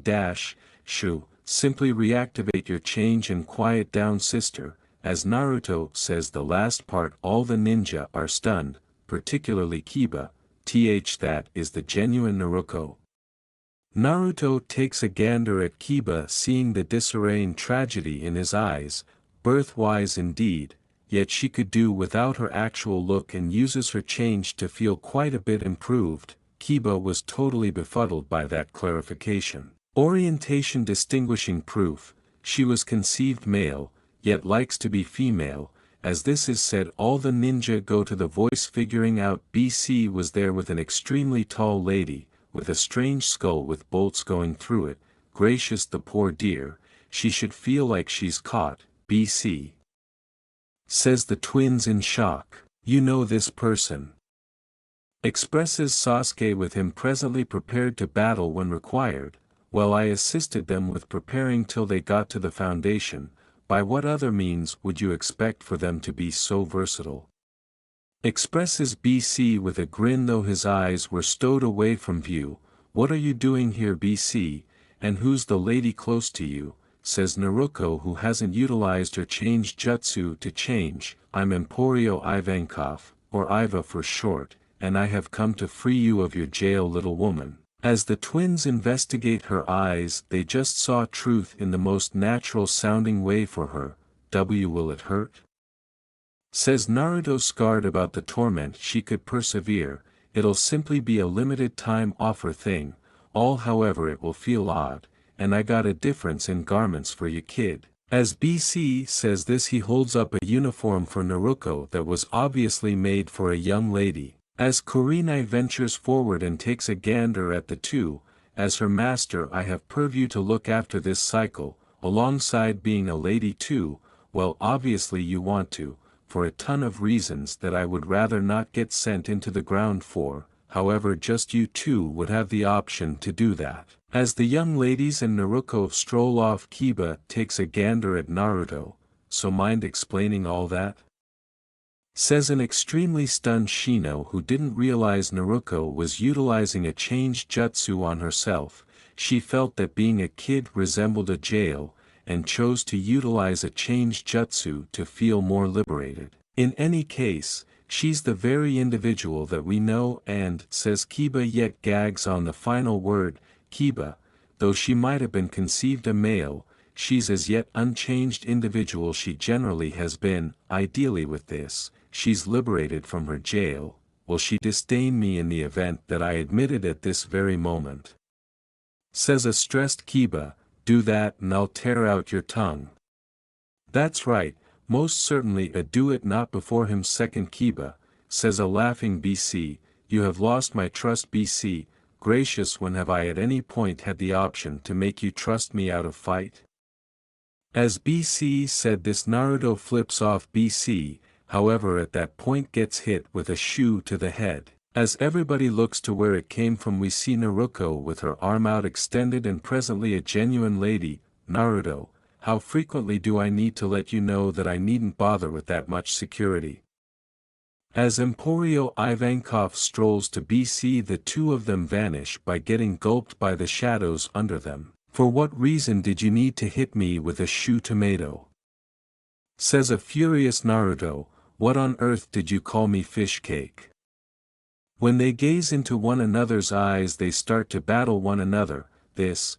Shu, simply reactivate your change and quiet down, sister. As Naruto says the last part, all the ninja are stunned, particularly Kiba. That is the genuine Naruto. Naruto takes a gander at Kiba, seeing the disarray and tragedy in his eyes, birth-wise indeed, yet she could do without her actual look and uses her change to feel quite a bit improved. Kiba was totally befuddled by that clarification. Orientation distinguishing proof, she was conceived male, yet likes to be female, as this is said all the ninja go to the voice figuring out BC was there with an extremely tall lady, with a strange skull with bolts going through it, gracious the poor dear, she should feel like she's caught, BC. Says the twins in shock, you know this person. Expresses Sasuke with him presently prepared to battle when required, well I assisted them with preparing till they got to the foundation, by what other means would you expect for them to be so versatile? Expresses BC with a grin though his eyes were stowed away from view, what are you doing here BC, and who's the lady close to you, says Naruto who hasn't utilized her change jutsu to change, I'm Emporio Ivankov, or Iva for short, and I have come to free you of your jail little woman. As the twins investigate her eyes they just saw truth in the most natural sounding way for her, will it hurt? Says Naruto scarred about the torment she could persevere, it'll simply be a limited time offer thing, all however it will feel odd, and I got a difference in garments for you kid. As BC says this he holds up a uniform for Naruto that was obviously made for a young lady. As Kurenai ventures forward and takes a gander at the two, as her master I have purview to look after this cycle, alongside being a lady too, well obviously you want to, for a ton of reasons that I would rather not get sent into the ground for, however just you two would have the option to do that. As the young ladies and Naruto stroll off Kiba takes a gander at Naruto, so mind explaining all that? Says an extremely stunned Shino who didn't realize Naruto was utilizing a change jutsu on herself, she felt that being a kid resembled a jail, and chose to utilize a change jutsu to feel more liberated. In any case, she's the very individual that we know and, says Kiba yet gags on the final word, Kiba, though she might have been conceived a male, she's as yet unchanged individual she generally has been, ideally with this. She's liberated from her jail, will she disdain me in the event that I admit it at this very moment? Says a stressed Kiba, do that and I'll tear out your tongue. That's right, most certainly a do it not before him second Kiba, says a laughing BC, you have lost my trust BC, gracious when have I at any point had the option to make you trust me out of fight? As BC said this Naruto flips off BC, however at that point gets hit with a shoe to the head. As everybody looks to where it came from we see Naruto with her arm out extended and presently a genuine lady, Naruto, how frequently do I need to let you know that I needn't bother with that much security? As Emporio Ivankov strolls to BC the two of them vanish by getting gulped by the shadows under them. For what reason did you need to hit me with a shoe tomato? Says a furious Naruto, what on earth did you call me fish cake? When they gaze into one another's eyes they start to battle one another, this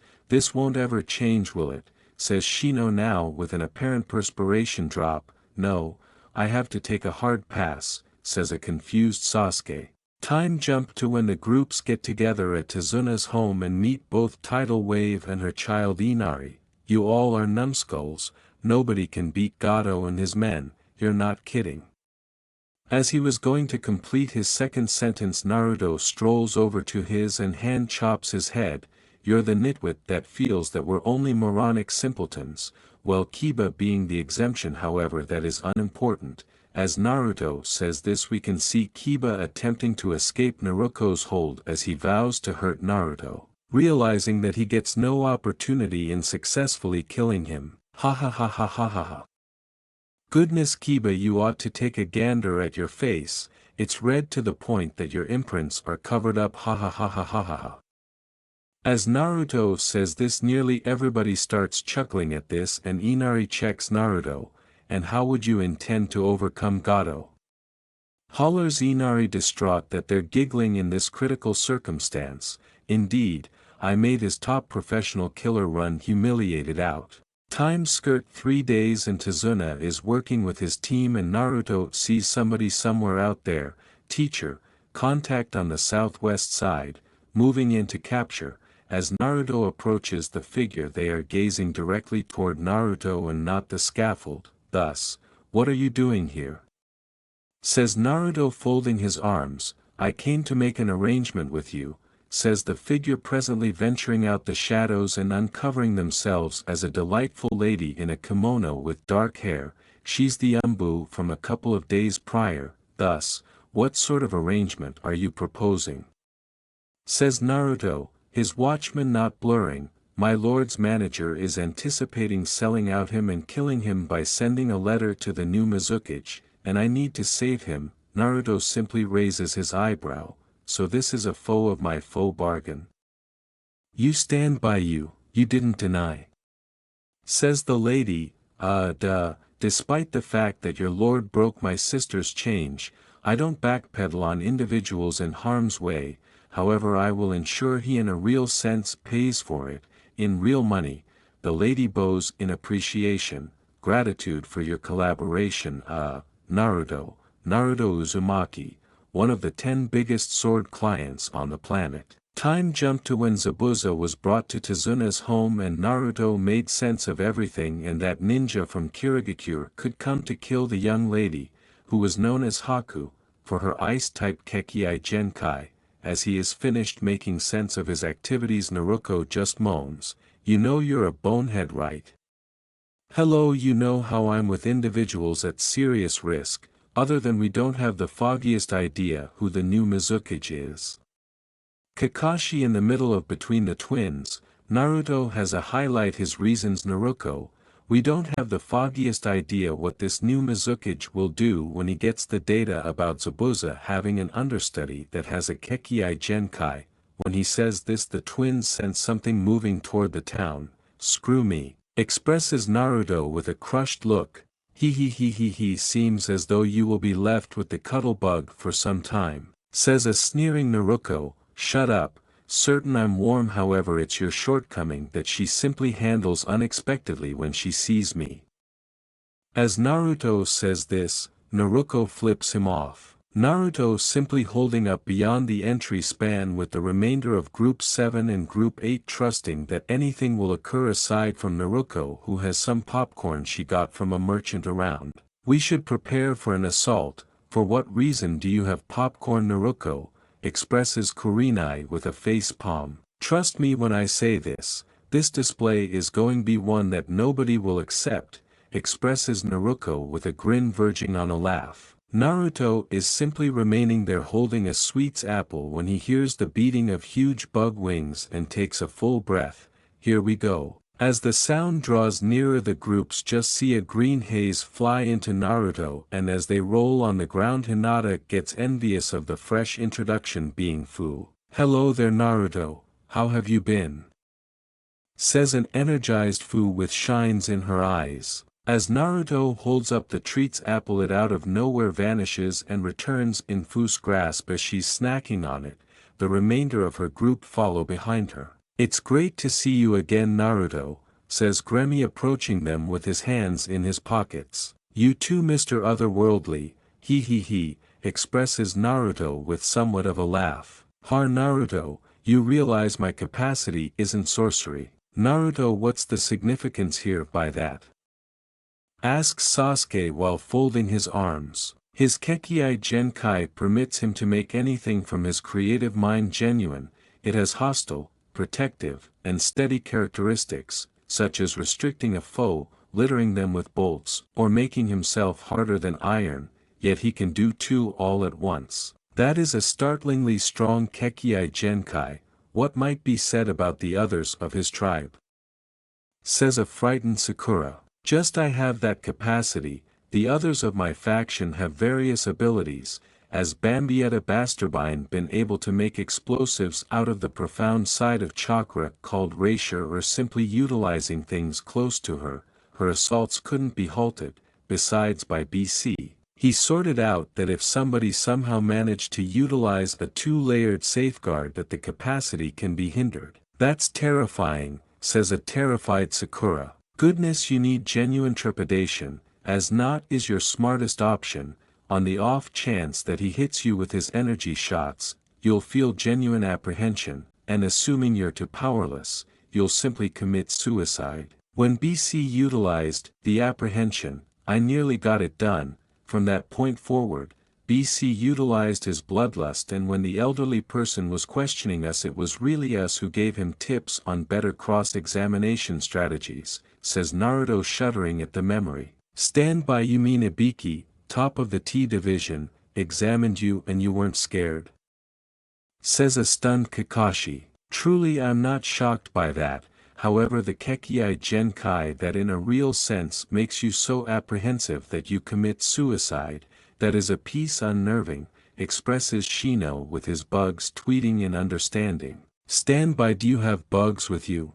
won't ever change will it, says Shino now with an apparent perspiration drop, no, I have to take a hard pass, says a confused Sasuke. Time jump to when the groups get together at Tazuna's home and meet both Tidal Wave and her child Inari, you all are numbskulls, nobody can beat Gato and his men, you're not kidding. As he was going to complete his second sentence Naruto strolls over to his and hand chops his head, you're the nitwit that feels that we're only moronic simpletons, well Kiba being the exemption however that is unimportant, as Naruto says this we can see Kiba attempting to escape Naruto's hold as he vows to hurt Naruto, realizing that he gets no opportunity in successfully killing him, ha ha ha ha ha ha ha. Goodness Kiba you ought to take a gander at your face, it's red to the point that your imprints are covered up ha ha ha ha ha ha ha. As Naruto says this nearly everybody starts chuckling at this and Inari checks Naruto, and how would you intend to overcome Gato? Hollers Inari distraught that they're giggling in this critical circumstance, indeed, I made his top professional killer run humiliated out. Time skirt 3 days and Tazuna is working with his team and Naruto sees somebody somewhere out there, teacher, contact on the southwest side, moving in to capture, as Naruto approaches the figure they are gazing directly toward Naruto and not the scaffold. Thus, "What are you doing here?" says Naruto folding his arms. "I came to make an arrangement with you," says the figure presently venturing out the shadows and uncovering themselves as a delightful lady in a kimono with dark hair. "She's the Umbu from a couple of days prior." Thus, "What sort of arrangement are you proposing?" says Naruto, his watchman not blurring. "My lord's manager is anticipating selling out him and killing him by sending a letter to the new Mizukage, and I need to save him." Naruto simply raises his eyebrow. "So this is a foe of my foe bargain? You stand by you didn't deny," says the lady. Duh, despite the fact that your lord broke my sister's change, I don't backpedal on individuals in harm's way. However, I will ensure he in a real sense pays for it, in real money." The lady bows in appreciation. "Gratitude for your collaboration, Naruto Uzumaki, one of the 10 biggest sword clients on the planet." Time jumped to when Zabuza was brought to Tezuna's home and Naruto made sense of everything, and that ninja from Kirigakure could come to kill the young lady, who was known as Haku, for her ice-type Kekii Genkai. As he is finished making sense of his activities, Naruto just moans, "You know you're a bonehead, right? Hello, you know how I'm with individuals at serious risk, other than we don't have the foggiest idea who the new Mizukage is." Kakashi in the middle of Between the Twins. Naruto has a highlight his reasons. "Naruto, we don't have the foggiest idea what this new Mizukage will do when he gets the data about Zabuza having an understudy that has a Kekii Genkai." When he says this, the twins sense something moving toward the town. "Screw me," expresses Naruto with a crushed look. He seems as though you will be left with the cuddle bug for some time," says a sneering Naruto. "Shut up, certain I'm warm, however it's your shortcoming that she simply handles unexpectedly when she sees me." As Naruto says this, Naruto flips him off. Naruto simply holding up beyond the entry span with the remainder of Group 7 and Group 8, trusting that anything will occur aside from Naruto, who has some popcorn she got from a merchant around. "We should prepare for an assault." "For what reason do you have popcorn, Naruto?" expresses Kurenai with a face palm. "Trust me when I say this display is going to be one that nobody will accept," expresses Naruto with a grin verging on a laugh. Naruto is simply remaining there holding a sweets apple when he hears the beating of huge bug wings and takes a full breath. "Here we go." As the sound draws nearer, the groups just see a green haze fly into Naruto, and as they roll on the ground, Hinata gets envious of the fresh introduction being Fu. "Hello there, Naruto, how have you been?" says an energized Fu with shines in her eyes. As Naruto holds up the treats apple, it out of nowhere vanishes and returns in Fu's grasp as she's snacking on it. The remainder of her group follow behind her. "It's great to see you again, Naruto," says Gremi, approaching them with his hands in his pockets. "You too, Mr. Otherworldly, expresses Naruto with somewhat of a laugh. Naruto, you realize my capacity isn't sorcery." "Naruto, what's the significance here by that?" asks Sasuke while folding his arms. "His Kekii Genkai permits him to make anything from his creative mind genuine. It has hostile, protective, and steady characteristics, such as restricting a foe, littering them with bolts, or making himself harder than iron, yet he can do two all at once. That is a startlingly strong Kekii Genkai. What might be said about the others of his tribe?" says a frightened Sakura. "Just I have that capacity, the others of my faction have various abilities." As Bambietta Basterbine been able to make explosives out of the profound side of chakra called Raisher, or simply utilizing things close to her, her assaults couldn't be halted. Besides, by BC, he sorted out that if somebody somehow managed to utilize a two-layered safeguard, that the capacity can be hindered. "That's terrifying," says a terrified Sakura. "Goodness, you need genuine trepidation, as not is your smartest option. On the off chance that he hits you with his energy shots, you'll feel genuine apprehension." and assuming you're too powerless, you'll simply commit suicide. When BC utilized the apprehension, I nearly got it done. From that point forward, BC utilized his bloodlust, and when the elderly person was questioning us, it was really us who gave him tips on better cross-examination strategies, says Naruto, shuddering at the memory. Stand by, you mean Ibiki, top of the T division, examined you and you weren't scared? Says a stunned Kakashi. Truly, I'm not shocked by that. However, the Kekii Genkai that in a real sense makes you so apprehensive that you commit suicide, that is a piece unnerving, expresses Shino with his bugs tweeting in understanding. Stand by, do you have bugs with you?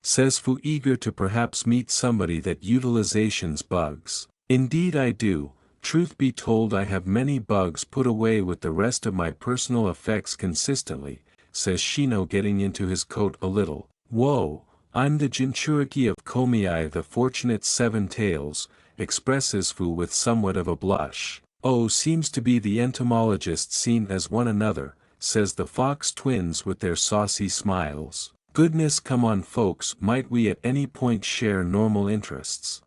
Says Fu, eager to perhaps meet somebody that utilizations bugs. Indeed I do. Truth be told, I have many bugs put away with the rest of my personal effects consistently, says Shino, getting into his coat a little. Whoa, I'm the Jinchuriki of Komiai, the fortunate seven tails, expresses Fu with somewhat of a blush. Oh, seems to be the entomologists seen as one another, says the Fox twins with their saucy smiles. Goodness, come on folks, might we at any point share normal interests?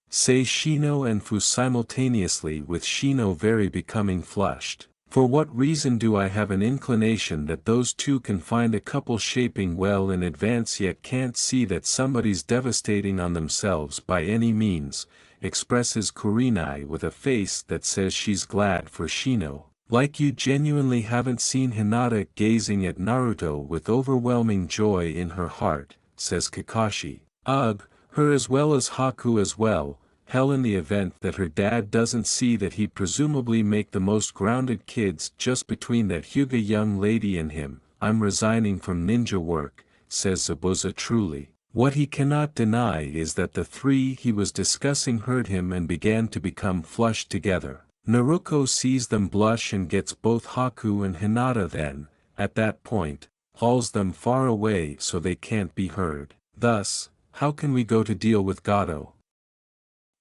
Say Shino and Fu simultaneously, with Shino very becoming flushed. For what reason do I have an inclination that those two can find a couple shaping well in advance, yet can't see that somebody's devastating on themselves by any means, expresses Kurenai with a face that says she's glad for Shino. Like you genuinely haven't seen Hinata gazing at Naruto with overwhelming joy in her heart, says Kakashi. Ugh, her as well as Haku as well. Hell, in the event that her dad doesn't see that he'd presumably make the most grounded kids just between that Hyuga young lady and him, I'm resigning from ninja work, says Zabuza. Truly, what he cannot deny is that the three he was discussing heard him and began to become flushed together. Naruto sees them blush and gets both Haku and Hinata, then, at that point, hauls them far away so they can't be heard. Thus, how can we go to deal with Gato?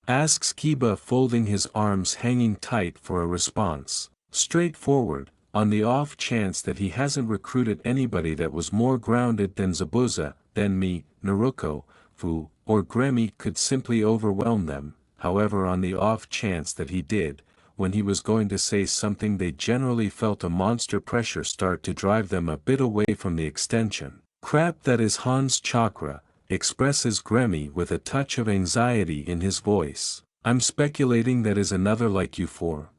Asks Kiba, folding his arms hanging tight for a response. Straightforward, on the off chance that he hasn't recruited anybody that was more grounded than Zabuza, then me, Naruto, Fu, or Gremi could simply overwhelm them. However, on the off chance that he did, when he was going to say something, they generally felt a monster pressure start to drive them a bit away from the extension. Crap, that is Han's chakra, expresses Gremi with a touch of anxiety in his voice. I'm speculating that is another like you four?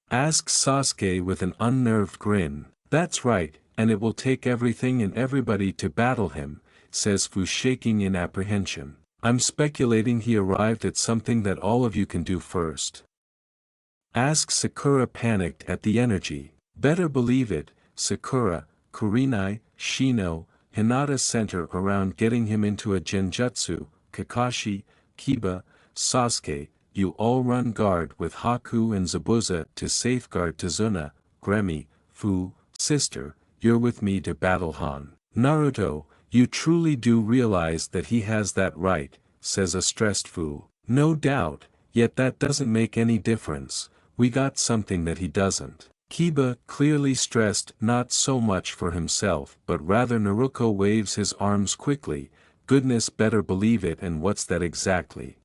Asks Sasuke with an unnerved grin. That's right, and it will take everything and everybody to battle him, says Fu, shaking in apprehension. I'm speculating he arrived at something that all of you can do first. Asks Sakura, panicked at the energy. Better believe it, Sakura, Kurenai, Shino, Hinata center around getting him into a genjutsu. Kakashi, Kiba, Sasuke, you all run guard with Haku and Zabuza to safeguard Tazuna. Gremi, Fu, sister, you're with me to battle Han. Naruto, you truly do realize that he has that right, says a stressed Fu. No doubt, yet that doesn't make any difference. We got something that he doesn't. Kiba, clearly stressed, not so much for himself but rather Naruto, waves his arms quickly. Goodness, better believe it, and what's that exactly?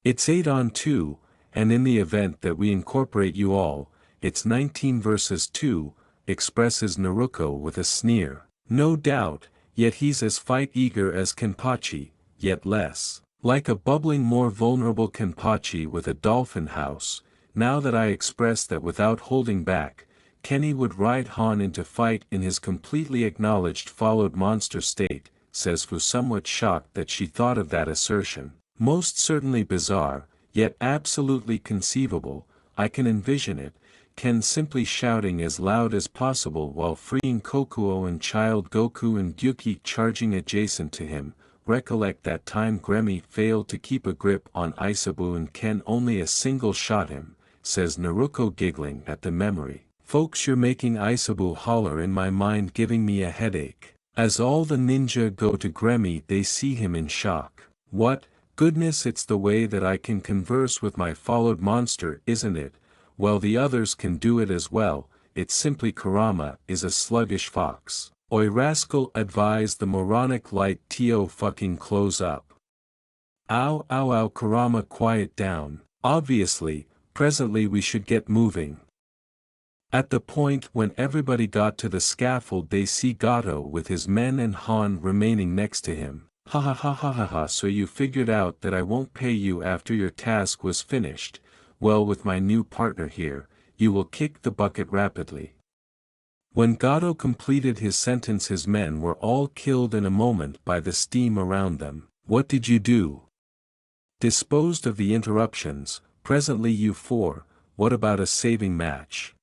It's 8 on 2, and in the event that we incorporate you all, it's 19 versus 2, expresses Naruto with a sneer. No doubt, yet he's as fight eager as Kenpachi, yet less. Like a bubbling, more vulnerable Kenpachi with a dolphin house. Now that I express that without holding back, Kenny would ride Han into fight in his completely acknowledged followed monster state, says Fu, somewhat shocked that she thought of that assertion. Most certainly bizarre, yet absolutely conceivable. I can envision it, Ken simply shouting as loud as possible while freeing Kokuo and Child Goku and Gyuki charging adjacent to him. Recollect that time Gremi failed to keep a grip on Isabu and Ken only a single shot him, says Naruto, giggling at the memory. Folks, you're making Isabu holler in my mind, giving me a headache. As all the ninja go to Gremi, they see him in shock. What? Goodness, it's the way that I can converse with my followed monster, isn't it? Well, the others can do it as well, it's simply Kurama is a sluggish fox. Oi rascal, advised the moronic light Tio, fucking close up. Ow ow ow, Kurama, quiet down. Obviously, presently we should get moving. At the point when everybody got to the scaffold, they see Gato with his men and Han remaining next to him. Ha ha ha ha ha ha, so you figured out that I won't pay you after your task was finished. Well, with my new partner here, you will kick the bucket rapidly. When Gato completed his sentence, his men were all killed in a moment by the steam around them. What did you do? Disposed of the interruptions. Presently you four, what about a saving match?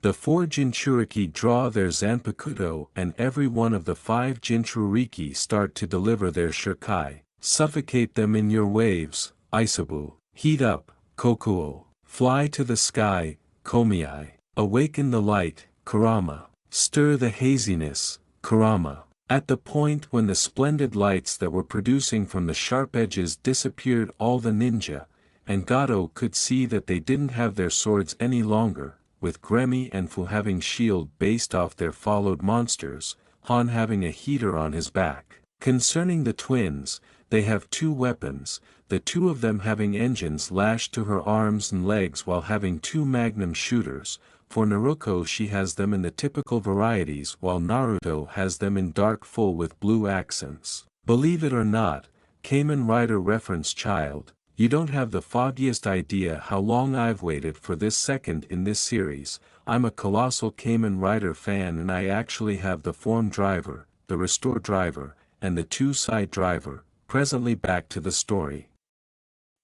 The 4 Jinchuriki draw their Zanpakuto, and every one of the 5 Jinchuriki start to deliver their Shirkai. Suffocate them in your waves, Isabu. Heat up, Kokuo. Fly to the sky, Komiai. Awaken the light, Kurama. Stir the haziness, Kurama. At the point when the splendid lights that were producing from the sharp edges disappeared, all the ninja, and Gato could see that they didn't have their swords any longer, with Gremi and Fu having shield based off their followed monsters, Han having a heater on his back. Concerning the twins, they have 2 weapons, the 2 of them having engines lashed to her arms and legs while having 2 magnum shooters. For Naruto, she has them in the typical varieties, while Naruto has them in dark full with blue accents. Believe it or not, Kamen Rider reference child, you don't have the foggiest idea how long I've waited for this second in this series. I'm a colossal Kamen Rider fan, and I actually have the form driver, the restore driver, and the 2 side driver. Presently back to the story.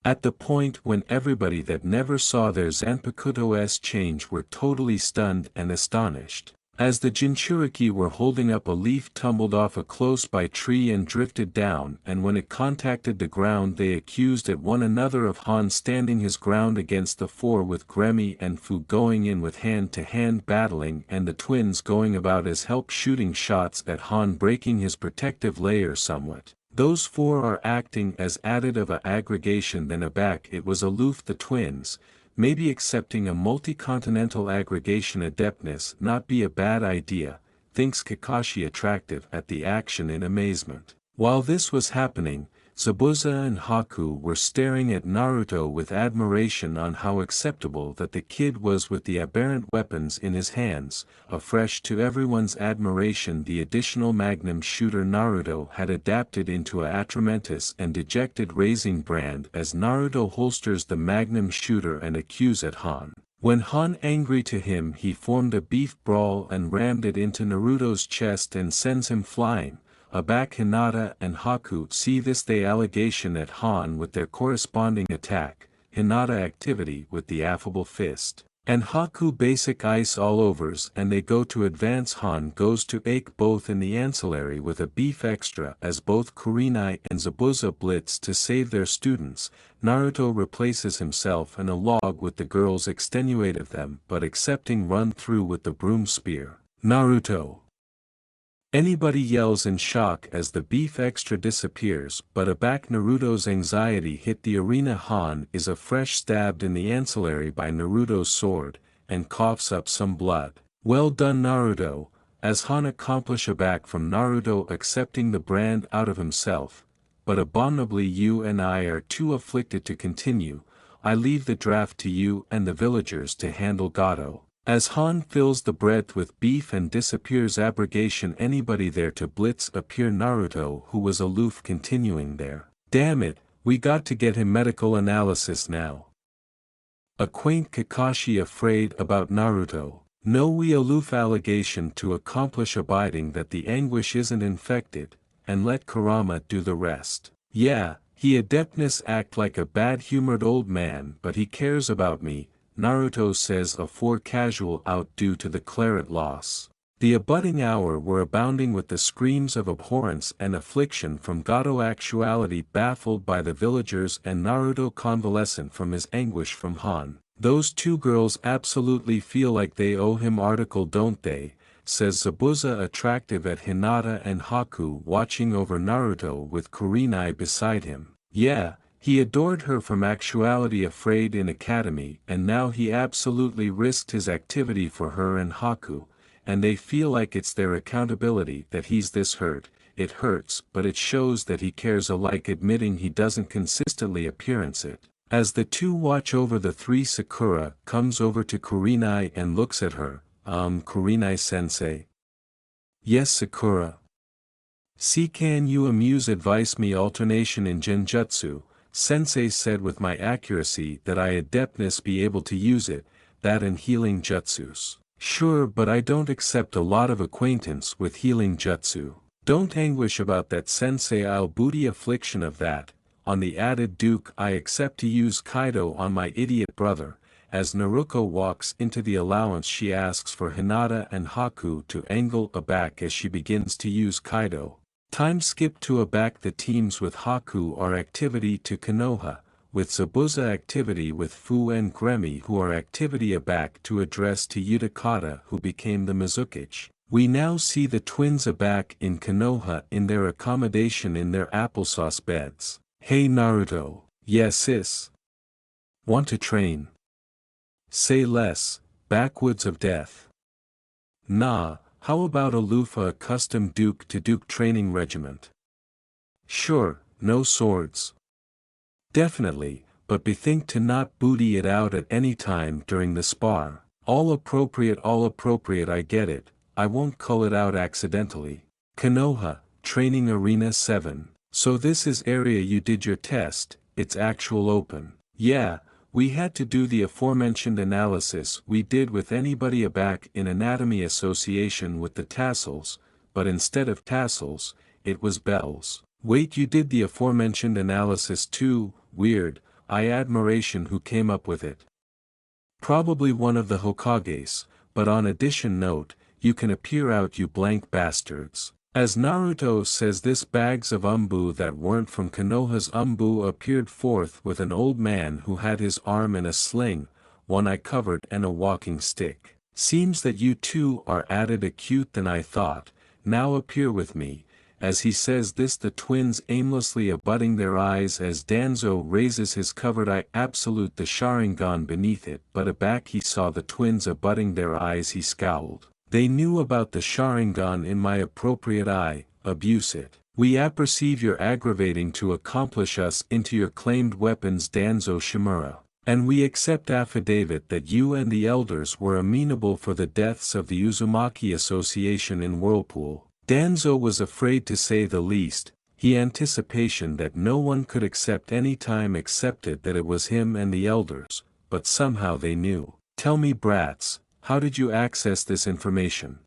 At the point when everybody that never saw their Zanpakuto's change were totally stunned and astonished. As the Jinchuriki were holding up, a leaf tumbled off a close-by tree and drifted down, and when it contacted the ground they accused at one another of Han standing his ground against the 4, with Gremi and Fu going in with hand-to-hand battling and the twins going about as help shooting shots at Han, breaking his protective layer somewhat. Those 4 are acting as added of a aggregation than a back. It was aloof, the twins. Maybe accepting a multi-continental aggregation adeptness not be a bad idea, thinks Kakashi, attractive at the action in amazement. While this was happening, Zabuza and Haku were staring at Naruto with admiration on how acceptable that the kid was with the aberrant weapons in his hands. Afresh to everyone's admiration, the additional magnum shooter Naruto had adapted into a Atramentus and dejected raising brand as Naruto holsters the magnum shooter and accuses at Han. When Han angry to him, he formed a beef brawl and rammed it into Naruto's chest and sends him flying. Aback, Hinata and Haku see this, they allegation at Han with their corresponding attack, Hinata activity with the affable fist, and Haku basic ice all overs, and they go to advance. Han goes to ache both in the ancillary with a beef extra as both Kurenai and Zabuza blitz to save their students. Naruto replaces himself and a log with the girls, extenuated them but accepting run through with the broom spear. Naruto. Anybody yells in shock as the beef extra disappears, but aback Naruto's anxiety hit the arena. Han is afresh stabbed in the ancillary by Naruto's sword, and coughs up some blood. Well done, Naruto, as Han accomplish aback from Naruto accepting the brand out of himself, but abominably you and I are too afflicted to continue. I leave the draft to you and the villagers to handle. Gato. As Han fills the breath with beef and disappears, abrogation, anybody there to blitz appear. Naruto, who was aloof, continuing there. Damn it, we got to get him medical analysis now. A quaint Kakashi afraid about Naruto. No, we aloof allegation to accomplish abiding that the anguish isn't infected, and let Kurama do the rest. Yeah, he adeptness act like a bad-humored old man, but he cares about me. Naruto says a 4 casual out due to the claret loss. The abutting hour were abounding with the screams of abhorrence and affliction from Gato, actuality baffled by the villagers, and Naruto convalescent from his anguish from Han. Those 2 girls absolutely feel like they owe him article, don't they? Says Zabuza, attractive at Hinata and Haku watching over Naruto with Kurenai beside him. Yeah, He adored her from actuality afraid in academy, and now he absolutely risked his activity for her and Haku, and they feel like it's their accountability that he's this hurt. It hurts, but it shows that he cares, alike admitting he doesn't consistently appearance it. As the two watch over the three, Sakura comes over to Kurenai and looks at her. Kurenai-sensei. Yes, Sakura. See, can you amuse advice me alternation in genjutsu? Sensei said with my accuracy that I adeptness be able to use it, that and healing jutsus. Sure, but I don't accept a lot of acquaintance with healing jutsu. Don't anguish about that, Sensei, I'll booty affliction of that. On the added Duke, I accept to use Kaido on my idiot brother. As Naruto walks into the allowance, she asks for Hinata and Haku to angle aback as she begins to use Kaido. Time skip to aback. The teams with Haku are activity to Konoha, with Zabuza activity with Fu and Gremi, who are activity aback to address to Utakata, who became the Mizukichi. We now see the twins aback in Konoha in their accommodation in their applesauce beds. Hey Naruto. Yes sis. Want to train? Say less, backwoods of death. Nah, how about a custom Duke to Duke training regiment? Sure, no swords. Definitely, but bethink to not booty it out at any time during the spar. All appropriate, I get it, I won't cull it out accidentally. Konoha, Training Arena 7. So this is area you did your test, it's actual open. Yeah, we had to do the aforementioned analysis we did with anybody aback in Anatomy Association with the tassels, but instead of tassels, it was bells. Wait, you did the aforementioned analysis too? Weird, I admiration who came up with it. Probably one of the Hokages, but on addition note, you can appear out you blank bastards. As Naruto says this, bags of umbu that weren't from Konoha's umbu appeared forth with an old man who had his arm in a sling, one eye covered and a walking stick. Seems that you two are added acute than I thought, now appear with me. As he says this, the twins aimlessly abutting their eyes as Danzo raises his covered eye absolute the Sharingan beneath it, but aback he saw the twins abutting their eyes, he scowled. They knew about the Sharingan in my appropriate eye, abuse it. We apperceive you're aggravating to accomplish us into your claimed weapons, Danzo Shimura. And we accept affidavit that you and the elders were amenable for the deaths of the Uzumaki Association in Whirlpool. Danzo was afraid to say the least, he anticipation that no one could accept any time accepted that it was him and the elders, but somehow they knew. Tell me brats, how did you access this information?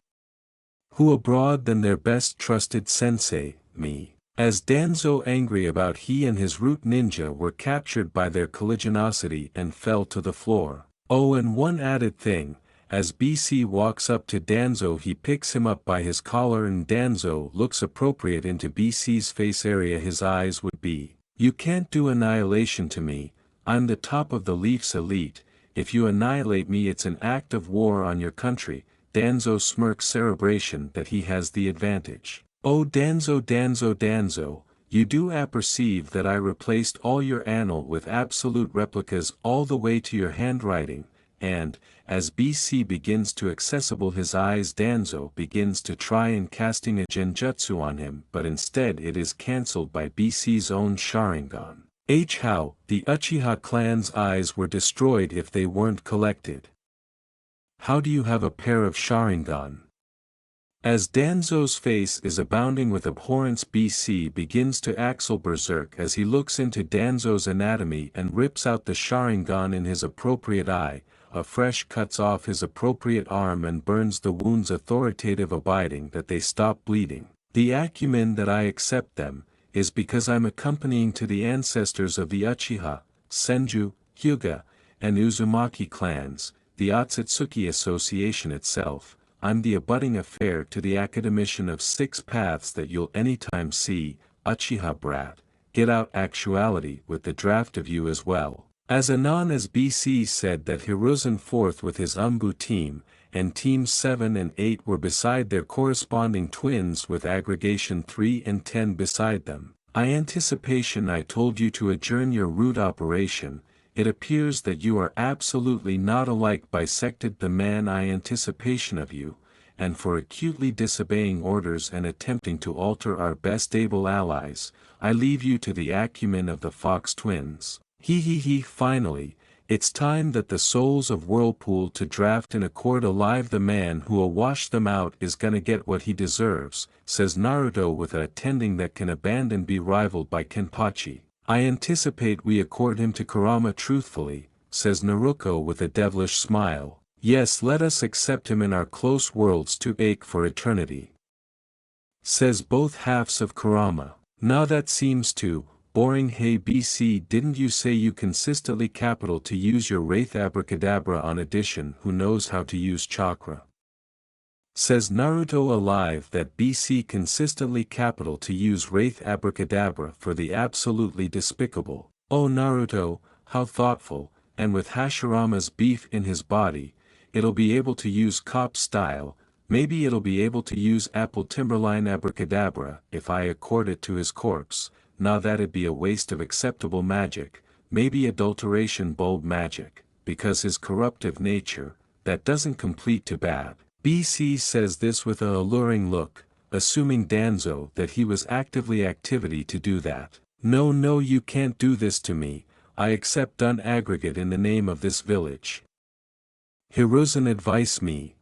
Who abroad than their best trusted sensei, me? As Danzo angry about he and his root ninja were captured by their colligiosity and fell to the floor. Oh, and one added thing, as BC walks up to Danzo he picks him up by his collar and Danzo looks appropriate into BC's face area his eyes would be. You can't do annihilation to me, I'm the top of the Leafs elite, if you annihilate me it's an act of war on your country. Danzo smirks cerebration that he has the advantage. Oh Danzo, you do apperceive that I replaced all your annal with absolute replicas all the way to your handwriting, and, as BC begins to accessible his eyes Danzo begins to try and casting a genjutsu on him but instead it is cancelled by BC's own Sharingan. How, the Uchiha clan's eyes were destroyed if they weren't collected. How do you have a pair of Sharingan? As Danzo's face is abounding with abhorrence BC begins to axle berserk as he looks into Danzo's anatomy and rips out the Sharingan in his appropriate eye, a fresh cuts off his appropriate arm and burns the wounds authoritative abiding that they stop bleeding. The acumen that I accept them, is because I'm accompanying to the ancestors of the Uchiha, Senju, Hyuga, and Uzumaki clans, the Otsutsuki Association itself. I'm the abutting affair to the academician of 6 paths that you'll anytime see, Uchiha brat, get out actuality with the draft of you as well. As anon as BC said that Hiruzen forth with his Umbu team, and teams 7 and 8 were beside their corresponding twins with aggregation 3 and 10 beside them. Anticipation, I told you to adjourn your root operation. It appears that you are absolutely not alike, bisected the man. Anticipation of you, and for acutely disobeying orders and attempting to alter our best able allies, I leave you to the acumen of the Fox twins. He. Finally, it's time that the souls of Whirlpool to draft in accord alive. The man who'll wash them out is gonna get what he deserves, says Naruto with a tending that can abandon be rivaled by Kenpachi. I anticipate we accord him to Kurama truthfully, says Naruto with a devilish smile. Yes, let us accept him in our close worlds to ache for eternity, says both halves of Kurama. Now that seems too boring. Hey BC, didn't you say you consistently capital to use your Wraith Abracadabra on addition? Who knows how to use chakra? Says Naruto alive that BC consistently capital to use Wraith Abracadabra for the absolutely despicable. Oh Naruto, how thoughtful, and with Hashirama's beef in his body, it'll be able to use cop style. Maybe it'll be able to use Apple Timberline Abracadabra if I accord it to his corpse. Now that'd be a waste of acceptable magic, maybe adulteration bulb magic, because his corruptive nature, that doesn't complete to bad. BC says this with a alluring look, assuming Danzo that he was activity to do that. No you can't do this to me, I accept done aggregate in the name of this village. Hiruzen advise me.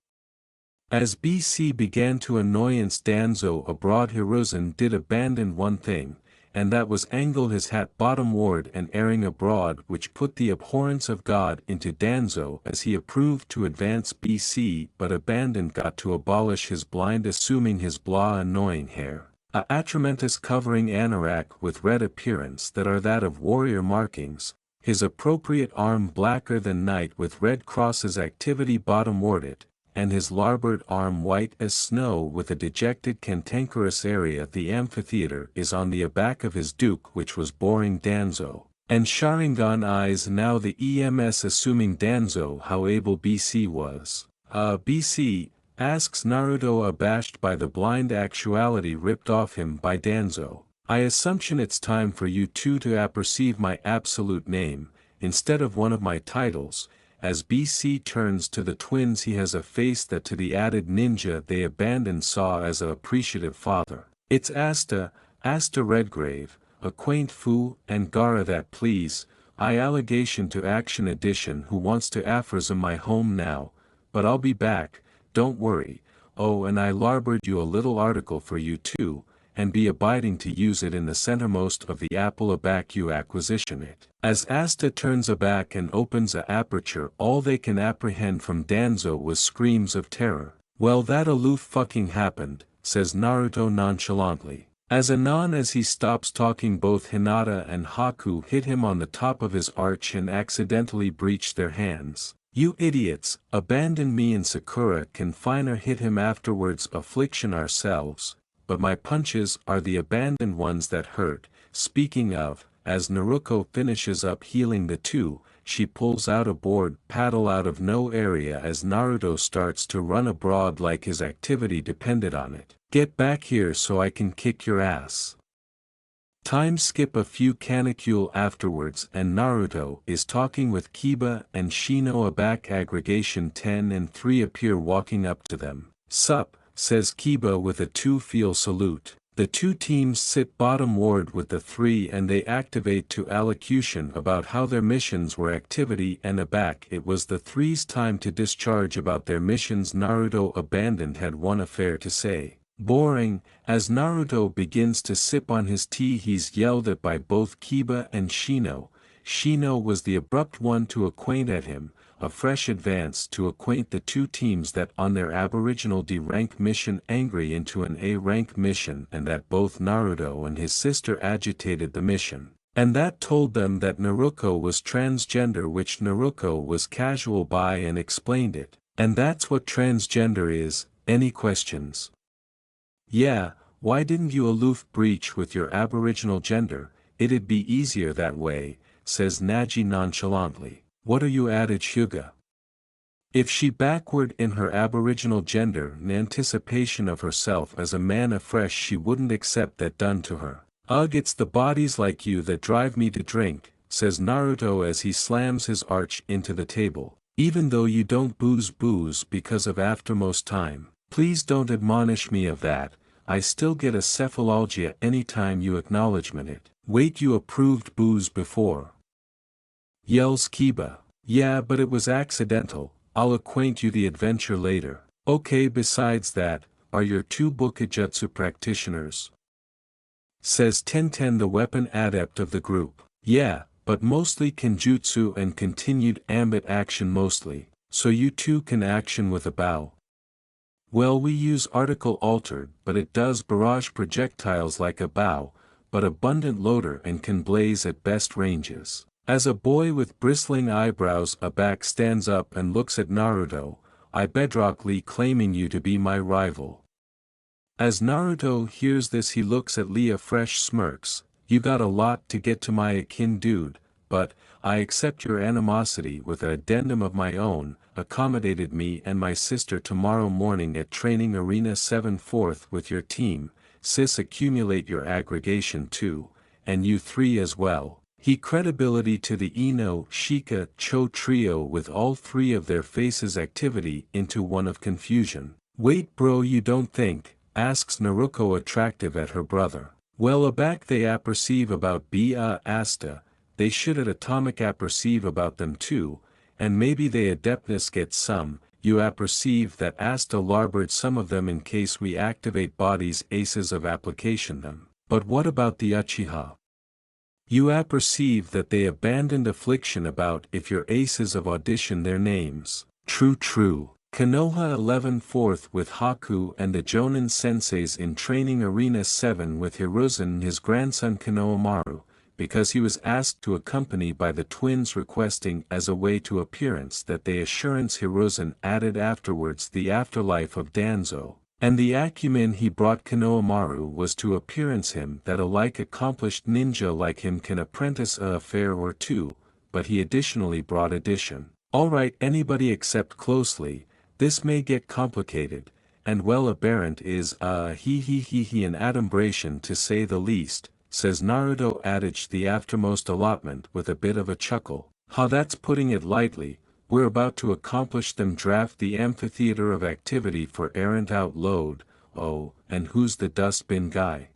As BC began to annoyance Danzo abroad, Hiruzen did abandon one thing, and that was angle his hat bottomward and airing abroad, which put the abhorrence of God into Danzo as he approved to advance BC but abandoned got to abolish his blind, assuming his blah annoying hair, a atramentus covering anorak with red appearance that are that of warrior markings, his appropriate arm blacker than night with red crosses activity bottomwarded, and his larboard arm white as snow with a dejected cantankerous area. The amphitheater is on the back of his duke, which was boring Danzo, and Sharingan eyes now the EMS, assuming Danzo how able BC was. BC, asks Naruto, abashed by the blind actuality ripped off him by Danzo. I assumption it's time for you two to apperceive my absolute name, instead of one of my titles. As BC turns to the twins, he has a face that to the added ninja they abandoned saw as a appreciative father. It's Asta Redgrave, a quaint fool, and Gara that please, I allegation to action edition who wants to aphorism my home now, but I'll be back, don't worry. Oh, and I larboard you a little article for you too, and be abiding to use it in the centermost of the apple aback you acquisition it. As Asta turns aback and opens a aperture, all they can apprehend from Danzo was screams of terror. Well, that aloof fucking happened, says Naruto nonchalantly. As anon as he stops talking, both Hinata and Haku hit him on the top of his arch and accidentally breach their hands. You idiots, abandon me and Sakura can finer hit him afterwards, affliction ourselves. But my punches are the abandoned ones that hurt. Speaking of, as Naruto finishes up healing the two, she pulls out a board paddle out of no area as Naruto starts to run abroad like his activity depended on it. Get back here so I can kick your ass. Time skip a few canicule afterwards and Naruto is talking with Kiba and Shino. A back aggregation 10 and 3 appear walking up to them. Sup, says Kiba with a two-feel salute. The two teams sit bottom-ward with the three and they activate to allocution about how their missions were activity and aback. It was the three's time to discharge about their missions. Naruto abandoned had one affair to say. Boring, as Naruto begins to sip on his tea he's yelled at by both Kiba and Shino. Shino was the abrupt one to acquaint at him, a fresh advance to acquaint the two teams that on their aboriginal D-rank mission angry into an A-rank mission and that both Naruto and his sister agitated the mission. And that told them that Naruto was transgender, which Naruto was casual by and explained it. And that's what transgender is. Any questions? Yeah, why didn't you aloof breach with your aboriginal gender? It'd be easier that way, says Naji nonchalantly. What are you added Hyuga? If she backward in her aboriginal gender in anticipation of herself as a man afresh she wouldn't accept that done to her. Ugh, it's the bodies like you that drive me to drink, says Naruto as he slams his arch into the table. Even though you don't booze because of aftermost time, please don't admonish me of that, I still get a cephalalgia anytime you acknowledgement it. Wait, you approved booze before? Yells Kiba. Yeah, but it was accidental, I'll acquaint you the adventure later. Okay, besides that, are your two Bukijutsu practitioners? Says Tenten, the weapon adept of the group. Yeah, but mostly Kenjutsu and continued ambit action mostly, so you two can action with a bow. Well, we use article altered, but it does barrage projectiles like a bow, but abundant loader and can blaze at best ranges. As a boy with bristling eyebrows back stands up and looks at Naruto, I bedrockly claiming you to be my rival. As Naruto hears this, he looks at Lee fresh smirks. You got a lot to get to my akin dude, but, I accept your animosity with an addendum of my own, accommodated me and my sister tomorrow morning at Training Arena 7/4 with your team, sis accumulate your aggregation too, and you three as well. He credibility to the Ino, Shika, Cho trio with all three of their faces activity into one of confusion. Wait bro, you don't think, asks Naruto attractive at her brother. Well, aback they apperceive about Asta, they should at atomic apperceive about them too, and maybe they adeptness get some, you apperceive that Asta larboard some of them in case we activate bodies aces of application them. But what about the Uchiha? You apperceive that they abandoned affliction about if your aces of audition their names. True. Konoha 11/4 with Haku and the Jonin senseis in Training Arena 7 with Hiruzen and his grandson Konohamaru, because he was asked to accompany by the twins requesting as a way to appearance that they assurance Hiruzen added afterwards the afterlife of Danzo. And the acumen he brought Konohamaru was to appearance him that a like accomplished ninja like him can apprentice a affair or two, but he additionally brought addition. Alright, anybody except closely, this may get complicated, and well aberrant is an adumbration to say the least, says Naruto adage the aftermost allotment with a bit of a chuckle. That's putting it lightly. We're about to accomplish them draft the amphitheater of activity for errant outload, oh, and who's the dustbin guy?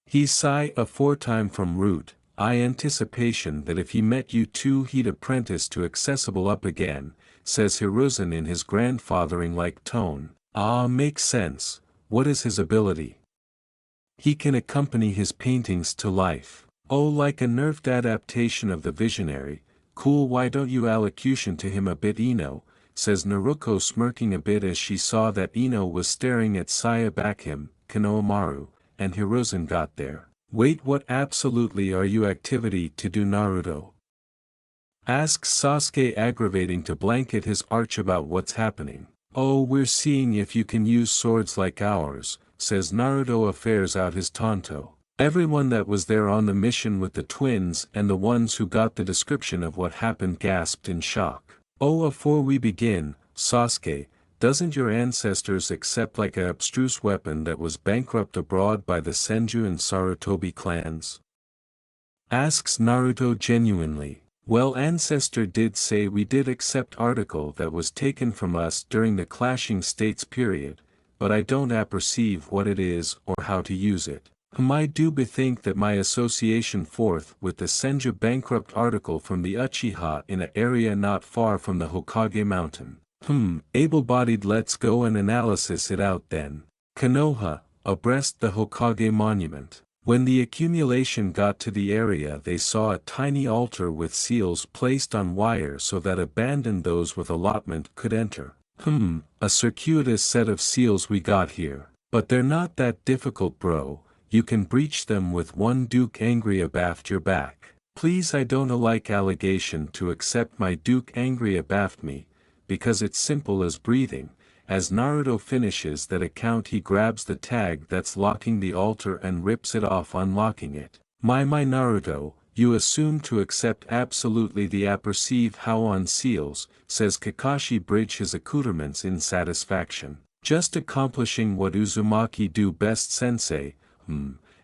He's sigh aforetime from root, anticipation that if he met you two he'd apprentice to accessible up again, says Hiruzen in his grandfathering-like tone. Makes sense, what is his ability? He can accompany his paintings to life. Oh, like a nerfed adaptation of the visionary. Cool, why don't you allocution to him a bit Ino, says Naruto smirking a bit as she saw that Ino was staring at Saya back him, Konohamaru, and Hiruzen got there. Wait, what absolutely are you activity to do Naruto? Asks Sasuke aggravating to blanket his arch about what's happening. Oh, we're seeing if you can use swords like ours, says Naruto affairs out his tonto. Everyone that was there on the mission with the twins and the ones who got the description of what happened gasped in shock. Oh, afore we begin, Sasuke, doesn't your ancestors accept like a abstruse weapon that was bankrupt abroad by the Senju and Sarutobi clans? Asks Naruto genuinely. Well, ancestor did say we did accept article that was taken from us during the clashing states period, but I don't apperceive what it is or how to use it. I do bethink that my association forth with the Senju bankrupt article from the Uchiha in an area not far from the Hokage mountain. Able-bodied, let's go and analysis it out then. Konoha, abreast the Hokage monument. When the accumulation got to the area they saw a tiny altar with seals placed on wire so that abandoned those with allotment could enter. A circuitous set of seals we got here. But they're not that difficult bro. You can breach them with one Duke angry abaft your back. Please, I don't like allegation to accept my Duke angry abaft me, because it's simple as breathing. As Naruto finishes that account he grabs the tag that's locking the altar and rips it off unlocking it. My Naruto, you assume to accept absolutely the apperceive how on seals, says Kakashi bridge his accoutrements in satisfaction. Just accomplishing what Uzumaki do best sensei,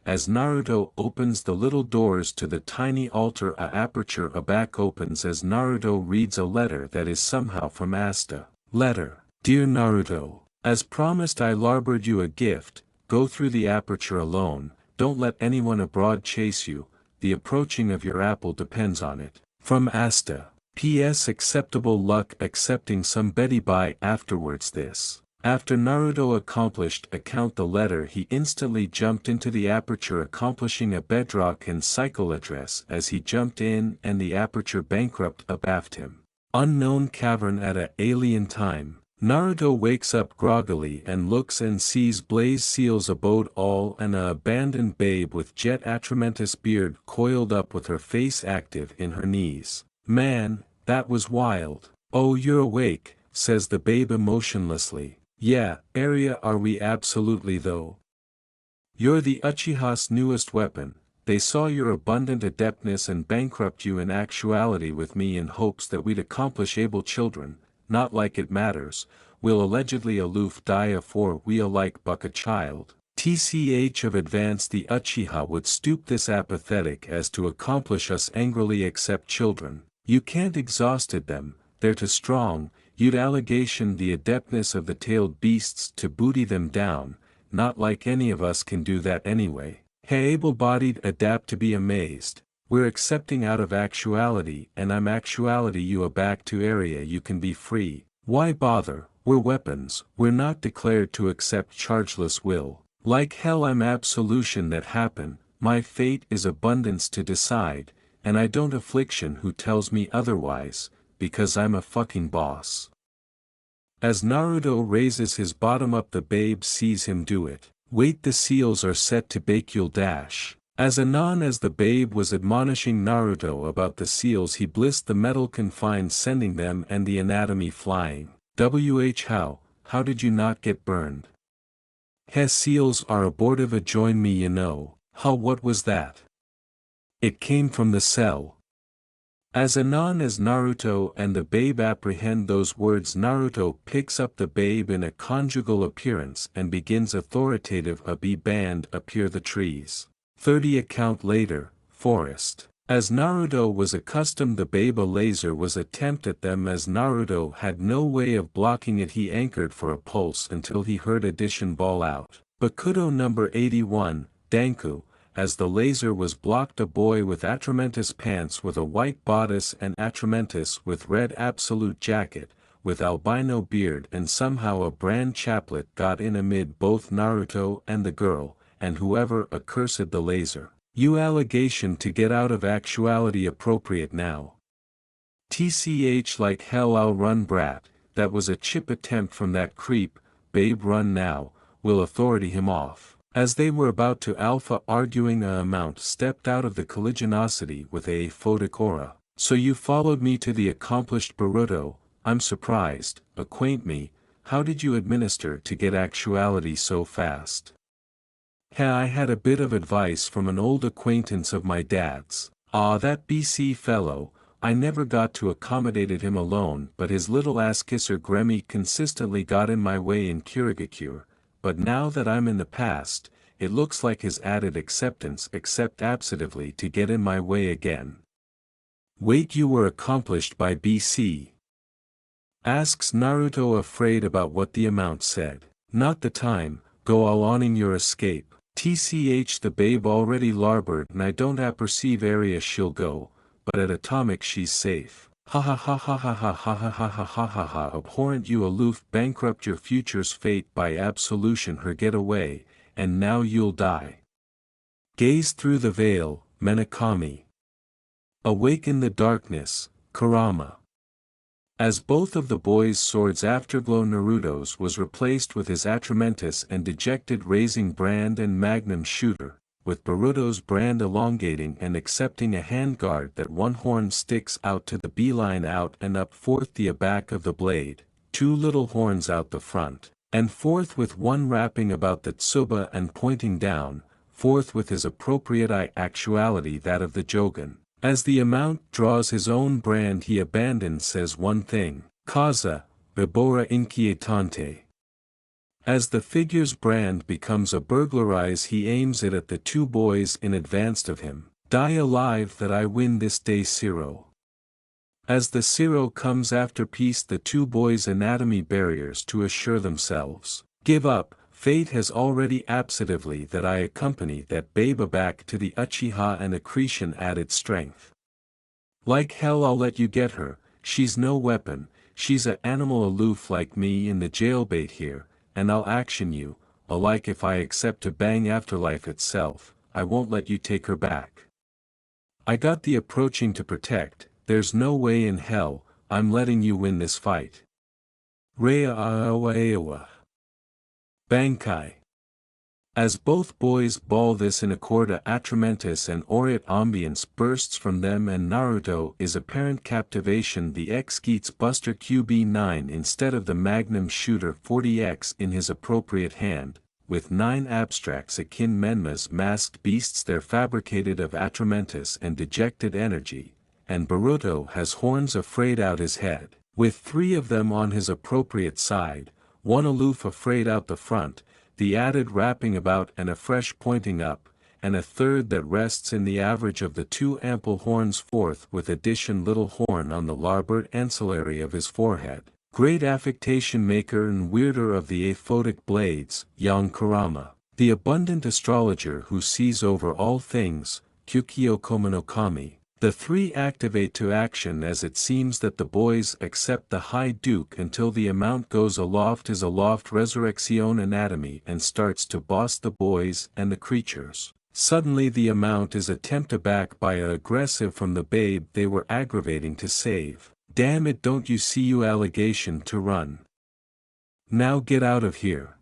As Naruto opens the little doors to the tiny altar, a aperture a back opens as Naruto reads a letter that is somehow from Asta. Letter. Dear Naruto, as promised I larbored you a gift, go through the aperture alone, don't let anyone abroad chase you, the approaching of your apple depends on it. From Asta. P.S. Acceptable luck accepting some Betty bye afterwards this. After Naruto accomplished the letter he instantly jumped into the aperture accomplishing a bedrock and cycle address as he jumped in and the aperture bankrupt abaft him. Unknown cavern at a alien time. Naruto wakes up groggily and looks and sees Blaze Seal's abode all and a abandoned babe with jet atramentous beard coiled up with her face active in her knees. Man, that was wild. Oh, you're awake, says the babe emotionlessly. Yeah, area are we absolutely though. You're the Uchiha's newest weapon, they saw your abundant adeptness and bankrupt you in actuality with me in hopes that we'd accomplish able children, not like it matters, will allegedly aloof die afore we alike buck a child. TCH of advance the Uchiha would stoop this apathetic as to accomplish us angrily accept children, you can't exhausted them, they're too strong. You'd allegation the adeptness of the tailed beasts to booty them down, not like any of us can do that anyway. Hey able-bodied adapt to be amazed, we're accepting out of actuality and I'm actuality you a back to area you can be free. Why bother, we're weapons, we're not declared to accept chargeless will. Like hell I'm absolution that happen, my fate is abundance to decide, and I don't affliction who tells me otherwise. Because I'm a fucking boss. As Naruto raises his bottom up the babe sees him do it. Wait the seals are set to bake you'll dash. As anon as the babe was admonishing Naruto about the seals he blissed the metal confined sending them and the anatomy flying. How did you not get burned? Heh seals are abortive join me you know. What was that? It came from the cell. As anon as Naruto and the babe apprehend those words Naruto picks up the babe in a conjugal appearance and begins authoritative a be band appear the trees. 30 account later, forest. As Naruto was accustomed the babe a laser was attempt at them as Naruto had no way of blocking it he anchored for a pulse until he heard addition ball out. Bakudo number 81, Danku. As the laser was blocked a boy with atramentous pants with a white bodice and atramentous with red absolute jacket, with albino beard and somehow a brand chaplet got in amid both Naruto and the girl, and whoever accursed the laser. You allegation to get out of actuality appropriate now. TCH like hell I'll run brat, that was a chip attempt from that creep, babe run now, will authority him off. As they were about to alpha arguing a amount stepped out of the colligiosity with a photic aura. So you followed me to the accomplished Boruto, I'm surprised, acquaint me, how did you administer to get actuality so fast? I had a bit of advice from an old acquaintance of my dad's. That BC fellow, I never got to accommodated him alone but his little ass kisser Gremmy consistently got in my way in Kirigakure. But now that I'm in the past, it looks like his added acceptance accept absentatively to get in my way again. Wait you were accomplished by BC? Asks Naruto afraid about what the amount said. Not the time, go all owning your escape. TCH the babe already larboard and I don't apperceive area she'll go, but at atomic she's safe. Ha ha ha ha ha ha ha ha ha ha ha ha ha abhorrent you aloof bankrupt your future's fate by absolution her get away, and now you'll die. Gaze through the veil, Menakami. Awake in the darkness, Kurama. As both of the boys' swords afterglow Naruto's was replaced with his atramentous and dejected raising brand and magnum shooter, with Boruto's brand elongating and accepting a handguard that one horn sticks out to the beeline out and up forth the back of the blade, two little horns out the front, and forth with one wrapping about the tsuba and pointing down, forth with his appropriate actuality that of the Jogan. As the amount draws his own brand he abandons says one thing, causa, vibora inquietante. As the figure's brand becomes a burglarize, he aims it at the two boys in advance of him. Die alive that I win this day, Zero. As the Zero comes after piece the two boys' anatomy barriers to assure themselves. Give up, fate has already absolutely that I accompany that babe back to the Uchiha and accretion added strength. Like hell I'll let you get her, she's no weapon, she's a animal aloof like me in the jailbait here, and I'll action you, alike if I accept to bang afterlife itself, I won't let you take her back. I got the approaching to protect, there's no way in hell, I'm letting you win this fight. Rea Aowa Aowa. Bankai. As both boys bawl this in accord, a Atramentus and Aureate ambience bursts from them, and Naruto is apparent captivation. The X Geats Buster QB9 instead of the Magnum Shooter 40X in his appropriate hand, with 9 abstracts akin Menma's masked beasts they're fabricated of Atramentus and dejected energy, and Boruto has horns afraid out his head, with 3 of them on his appropriate side, 1 aloof afraid out the front, the added wrapping about and a fresh pointing up, and a third that rests in the average of the 2 ample horns, fourth with addition little horn on the larboard ancillary of his forehead. Great affectation maker and weirder of the aphotic blades, Young Kurama, the abundant astrologer who sees over all things, Kyukyo Komonokami. The 3 activate to action as it seems that the boys accept the High Duke until the amount goes aloft as aloft Resurrection Anatomy and starts to boss the boys and the creatures. Suddenly the amount is attempted back by a aggressive from the babe they were aggravating to save. Damn it, don't you see you allegation to run. Now get out of here.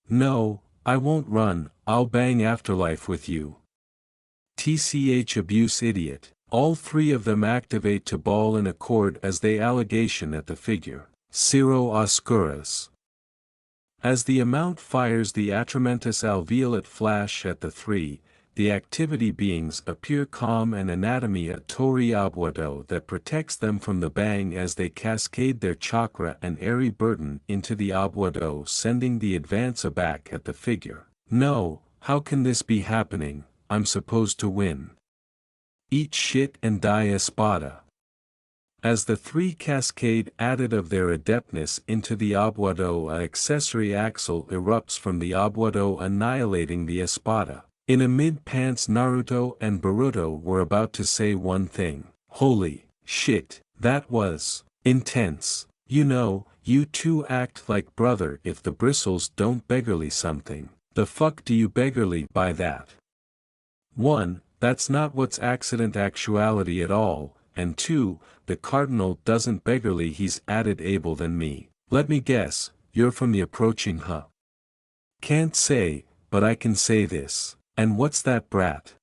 No, I won't run, I'll bang afterlife with you. TCH abuse idiot. All 3 of them activate to ball in accord as they allegation at the figure. Zero Oscuras. As the amount fires the Atramentus alveolate flash at the 3, the activity beings appear calm and anatomy a Tori Abuado that protects them from the bang as they cascade their chakra and airy burden into the Abuado, sending the advance aback at the figure. No, how can this be happening? I'm supposed to win. Eat shit and die espada. As the 3 cascade added of their adeptness into the Abuado, a accessory axle erupts from the Abuado annihilating the espada. In a mid-pants Naruto and Boruto were about to say one thing. Holy shit, that was intense. You know, you two act like brother if the bristles don't beggarly something. The fuck do you beggarly by that? 1. That's not what's accident actuality at all, and 2. The cardinal doesn't beggarly he's added able than me. Let me guess, you're from the approaching huh? Can't say, but I can say this. And what's that brat?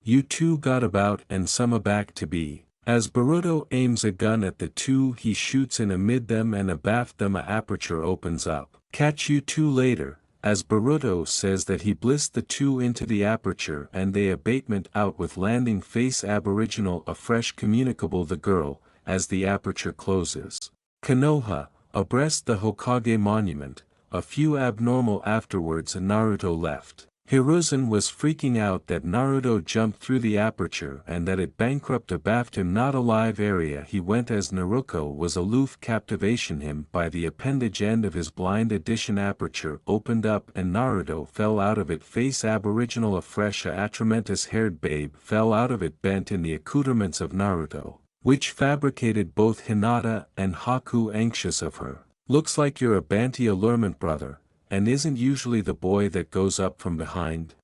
You two got about and some aback to be. As Boruto aims a gun at the 2 he shoots in amid them and abaft them a aperture opens up. Catch you 2 later. As Boruto says that he blissed the 2 into the aperture and they abatement out with landing face aboriginal a fresh communicable the girl, as the aperture closes. Konoha, abreast the Hokage monument, a few abnormal afterwards Naruto left. Hiruzen was freaking out that Naruto jumped through the aperture and that it bankrupt abaft him not alive area he went as Naruto was aloof captivation him by the appendage end of his blind addition aperture opened up and Naruto fell out of it face aboriginal afresh a Atramentus haired babe fell out of it bent in the accoutrements of Naruto, which fabricated both Hinata and Haku anxious of her. Looks like you're a Banty allurement brother. And isn't usually the boy that goes up from behind?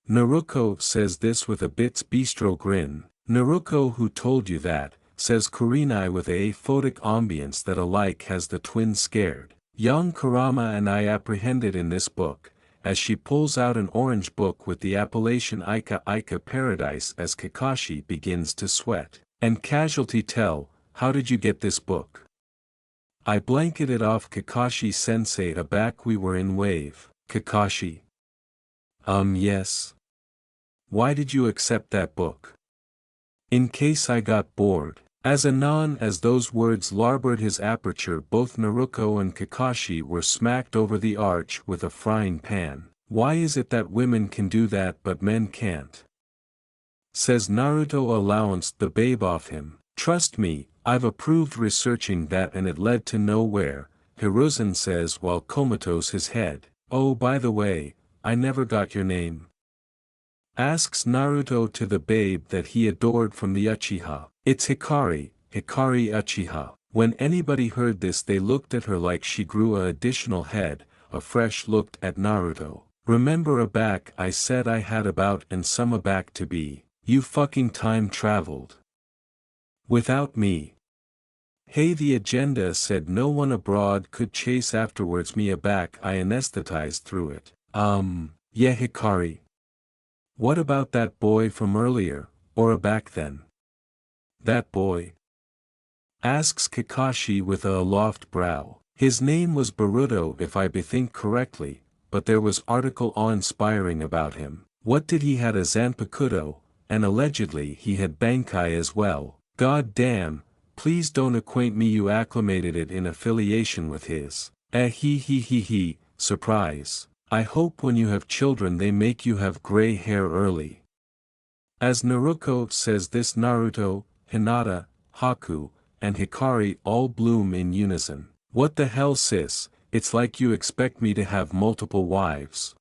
Naruto says this with a bit's bistro grin. Naruto who told you that, says Kurenai with a photic ambience that alike has the twins scared. Young Kurama and I apprehended in this book, as she pulls out an orange book with the appellation Ika Ika Paradise as Kakashi begins to sweat. And Casualty tell, how did you get this book? I blanketed off Kakashi-sensei aback we were in wave. Kakashi. Yes. Why did you accept that book? In case I got bored. As anon as those words larboard his aperture, both Naruto and Kakashi were smacked over the arch with a frying pan. Why is it that women can do that but men can't? Says Naruto, allowance the babe off him. Trust me, I've approved researching that and it led to nowhere, Hiruzen says while comatose his head. Oh, by the way, I never got your name. Asks Naruto to the babe that he adored from the Uchiha. It's Hikari, Hikari Uchiha. When anybody heard this they looked at her like she grew a additional head, a fresh looked at Naruto. Remember a back I said I had about and some a back to be, you fucking time traveled. Without me. Hey, the agenda said no one abroad could chase afterwards me a back I anesthetized through it. Yeah Hikari. What about that boy from earlier, or a back then? That boy? Asks Kakashi with a aloft brow. His name was Boruto if I bethink correctly, but there was article awe-inspiring about him. What did he had a Zanpakuto, and allegedly he had Bankai as well. God damn, please don't acquaint me you acclimated it in affiliation with his. Surprise. I hope when you have children they make you have gray hair early. As Naruto says this Naruto, Hinata, Haku, and Hikari all bloom in unison. What the hell sis, it's like you expect me to have multiple wives.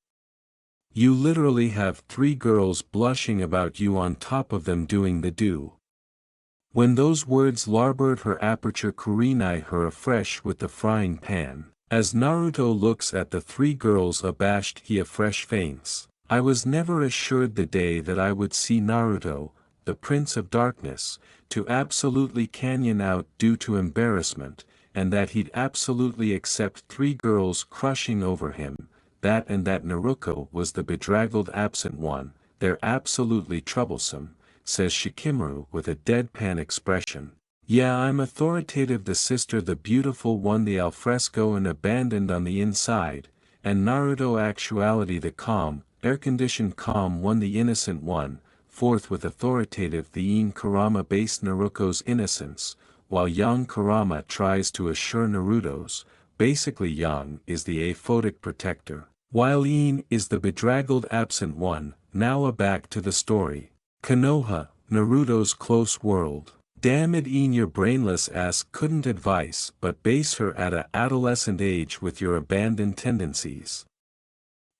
You literally have 3 girls blushing about you on top of them doing the do. When those words larboard her aperture Kurenai her afresh with the frying pan. As Naruto looks at the 3 girls abashed he afresh faints. I was never assured the day that I would see Naruto, the Prince of Darkness, to absolutely canyon out due to embarrassment, and that he'd absolutely accept 3 girls crushing over him, that and that Naruto was the bedraggled absent one, they're absolutely troublesome, says Shikamaru with a deadpan expression. Yeah, I'm authoritative the sister the beautiful one the alfresco and abandoned on the inside, and Naruto actuality the calm, air-conditioned calm one the innocent one, fourth with authoritative the Ien Kurama based Naruto's innocence, while young Kurama tries to assure Naruto's, basically young is the aphotic protector, while Ien is the bedraggled absent one, now back to the story. Konoha, Naruto's close world. Damn it Ien your brainless ass couldn't advise but base her at a adolescent age with your abandoned tendencies.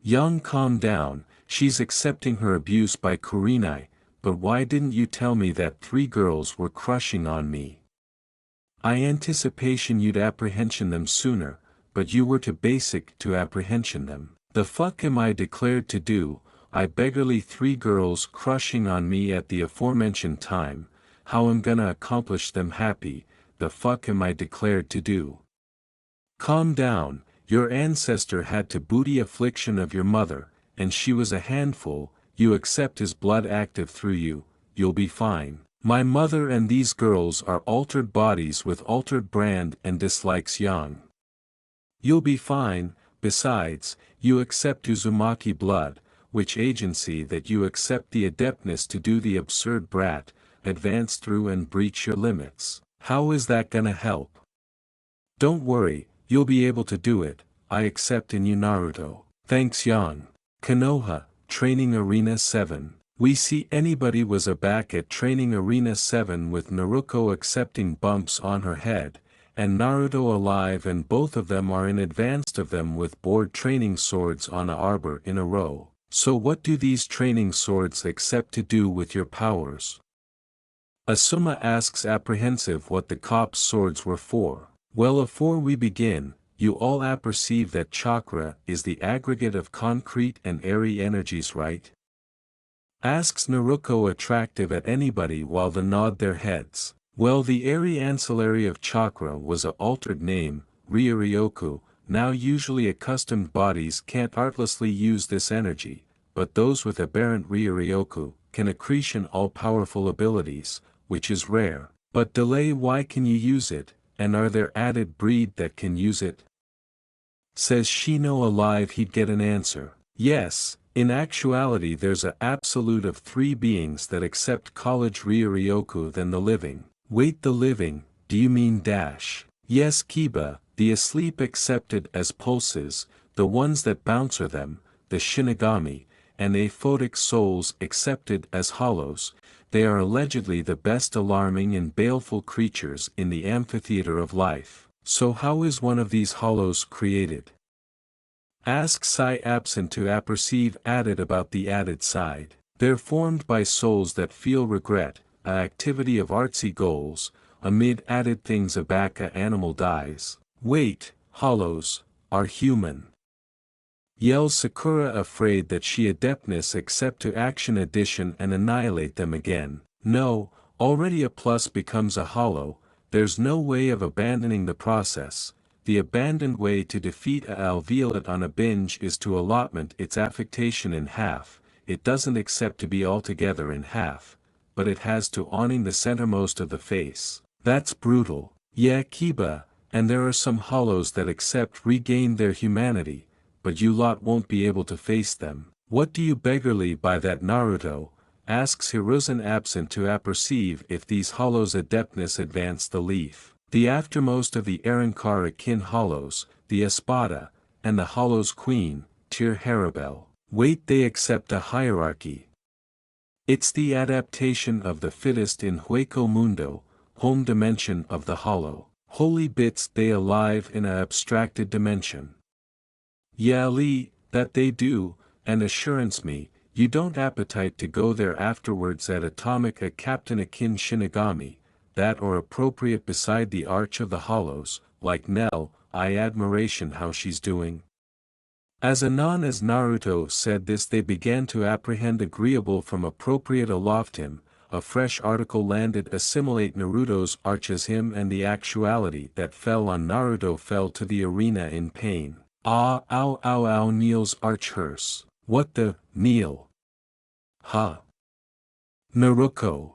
Young calm down, she's accepting her abuse by Kurenai, but why didn't you tell me that 3 girls were crushing on me? I anticipation you'd apprehension them sooner, but you were too basic to apprehension them. The fuck am I declared to do, I beggarly 3 girls crushing on me at the aforementioned time, how am gonna accomplish them happy, the fuck am I declared to do? Calm down, your ancestor had to booty affliction of your mother, and she was a handful, you accept his blood active through you, you'll be fine. My mother and these girls are altered bodies with altered brand and dislikes young. You'll be fine, besides, you accept Uzumaki blood, which agency that you accept the adeptness to do the absurd brat, advance through and breach your limits. How is that gonna help? Don't worry, you'll be able to do it, I accept in you Naruto. Thanks young. Konoha, Training Arena 7. We see anybody was back at Training Arena 7 with Naruto accepting bumps on her head, and Naruto alive and both of them are in advance of them with board training swords on a arbor in a row. So what do these training swords accept to do with your powers? Asuma asks apprehensive what the cop's swords were for. Well afore we begin, you all apperceive that chakra is the aggregate of concrete and airy energies right? Asks Naruto attractive at anybody while they nod their heads. Well the airy ancillary of chakra was a altered name, Ryuryoku, now usually accustomed bodies can't artlessly use this energy, but those with aberrant Ryuryoku can accretion all-powerful abilities, which is rare. But delay why can you use it, and are there added breed that can use it? Says Shino alive he'd get an answer. Yes, in actuality there's a absolute of 3 beings that accept college Ryuryoku than the living. Wait, the living, do you mean dash? Yes, Kiba, the asleep accepted as pulses, the ones that bounce are them, the Shinigami, and aphotic souls accepted as hollows. They are allegedly the best alarming and baleful creatures in the amphitheater of life. So how is one of these hollows created? Ask Sai absent to apperceive added about the added side. They're formed by souls that feel regret, a activity of artsy goals, amid added things a back a animal dies. Wait, hollows, are human. Yells Sakura afraid that she adeptness accept to action addition and annihilate them again. No, already a plus becomes a hollow, there's no way of abandoning the process. The abandoned way to defeat a alveolate on a binge is to allotment its affectation in half. It doesn't accept to be altogether in half, but it has to awning the centermost of the face. That's brutal. Yeah, Kiba, and there are some hollows that accept regain their humanity, but you lot won't be able to face them. What do you beggarly by that Naruto? Asks Hiruzen absent to apperceive if these hollows adeptness advance the leaf. The aftermost of the Arankara kin hollows, the Espada, and the hollows queen, Tyr Harabel. Wait, they accept a hierarchy. It's the adaptation of the fittest in Hueco Mundo, home dimension of the hollow. Holy bits, they alive in a abstracted dimension. Yeah, Lee, that they do, and assurance me, you don't appetite to go there afterwards at atomic a captain akin Shinigami, that or appropriate beside the arch of the hollows, like Nell, I admiration how she's doing. As anon as Naruto said this they began to apprehend agreeable from appropriate aloft him, a fresh article landed assimilate Naruto's arch as him and the actuality that fell on Naruto fell to the arena in pain. Ah, ow, ow, ow, Neil's arch hearse. What the, Neil? Ha. Naruto.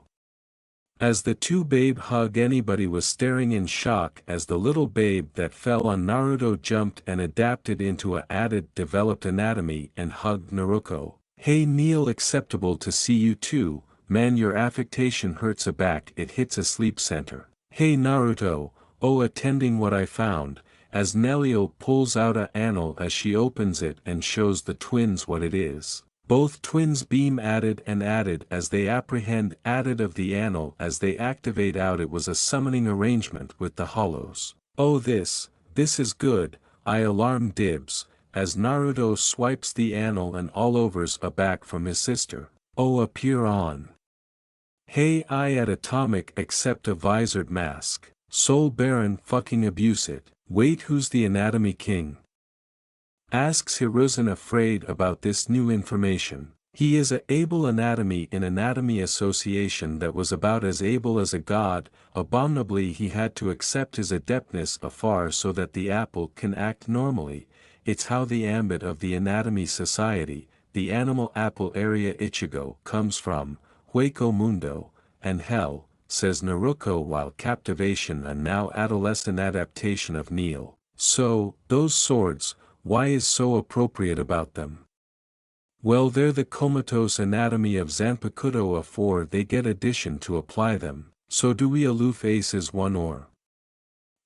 As the two babe hug anybody was staring in shock as the little babe that fell on Naruto jumped and adapted into a added developed anatomy and hugged Naruto. Hey Neil, acceptable to see you too, man, your affectation hurts a back, it hits a sleep center. Hey Naruto, oh, attending what I found. As Nelio pulls out a annal as she opens it and shows the twins what it is. Both twins beam added and added as they apprehend added of the annal as they activate out. It was a summoning arrangement with the hollows. Oh, this is good, I alarm dibs, as Naruto swipes the annal and all overs a back from his sister. Oh, appear on. Hey, I at atomic accept a visored mask. Soul Baron fucking abuse it. Wait, who's the anatomy king? Asks Hiruzen afraid about this new information. He is a able anatomy in anatomy association that was about as able as a god. Abominably he had to accept his adeptness afar so that the apple can act normally. It's how the ambit of the anatomy society, the animal apple area Ichigo comes from, Hueco Mundo, and hell, says Naruto while captivation and now adolescent adaptation of Neil. So, those swords, why is so appropriate about them? Well, they're the comatose anatomy of Zanpakuto afore they get addition to apply them, so do we aloof aces one or?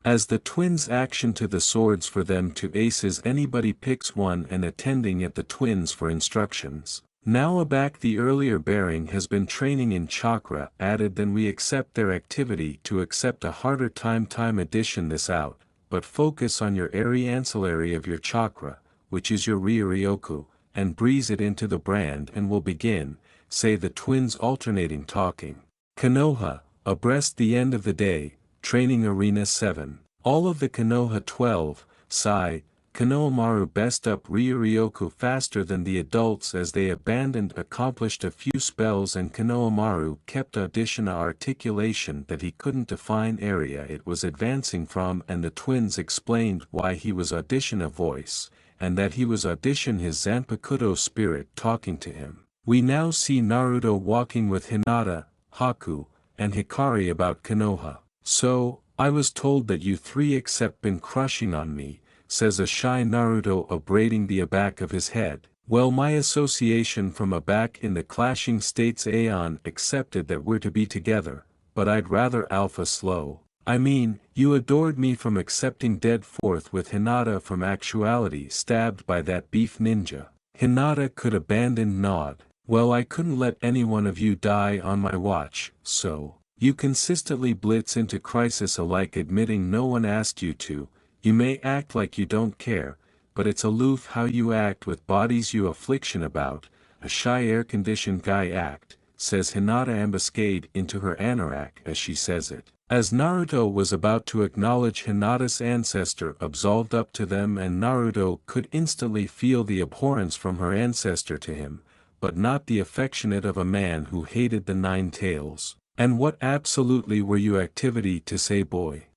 As the twins action to the swords for them to aces anybody picks one and attending at the twins for instructions. Now aback the earlier bearing has been training in chakra added then we accept their activity to accept a harder time addition this out, but focus on your airy ancillary of your chakra, which is your Ryoryoku, and breeze it into the brand and we'll begin, say the twins alternating talking. Konoha, abreast the end of the day, training arena 7. All of the Konoha 12, Sai, Konohamaru best up Ryoryoku faster than the adults as they abandoned accomplished a few spells and Konohamaru kept audition articulation that he couldn't define area it was advancing from and the twins explained why he was audition a voice, and that he was audition his Zanpakuto spirit talking to him. We now see Naruto walking with Hinata, Haku, and Hikari about Konoha. So, I was told that you three except been crushing on me, says a shy Naruto abrading the aback of his head. Well, my association from aback in the clashing states Aeon accepted that we're to be together, but I'd rather alpha slow. I mean, you adored me from accepting dead forth with Hinata from actuality stabbed by that beef ninja. Hinata could abandon nod. Well, I couldn't let any one of you die on my watch, so. You consistently blitz into crisis alike admitting no one asked you to. You may act like you don't care, but it's aloof how you act with bodies you affliction about, a shy air-conditioned guy act, says Hinata ambuscade into her anorak as she says it. As Naruto was about to acknowledge Hinata's ancestor absolved up to them and Naruto could instantly feel the abhorrence from her ancestor to him, but not the affectionate of a man who hated the nine tails. And what absolutely were you activity to say boy?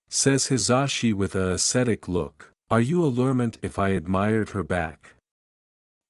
Says Hizashi with a ascetic look. Are you allurement if I admired her back?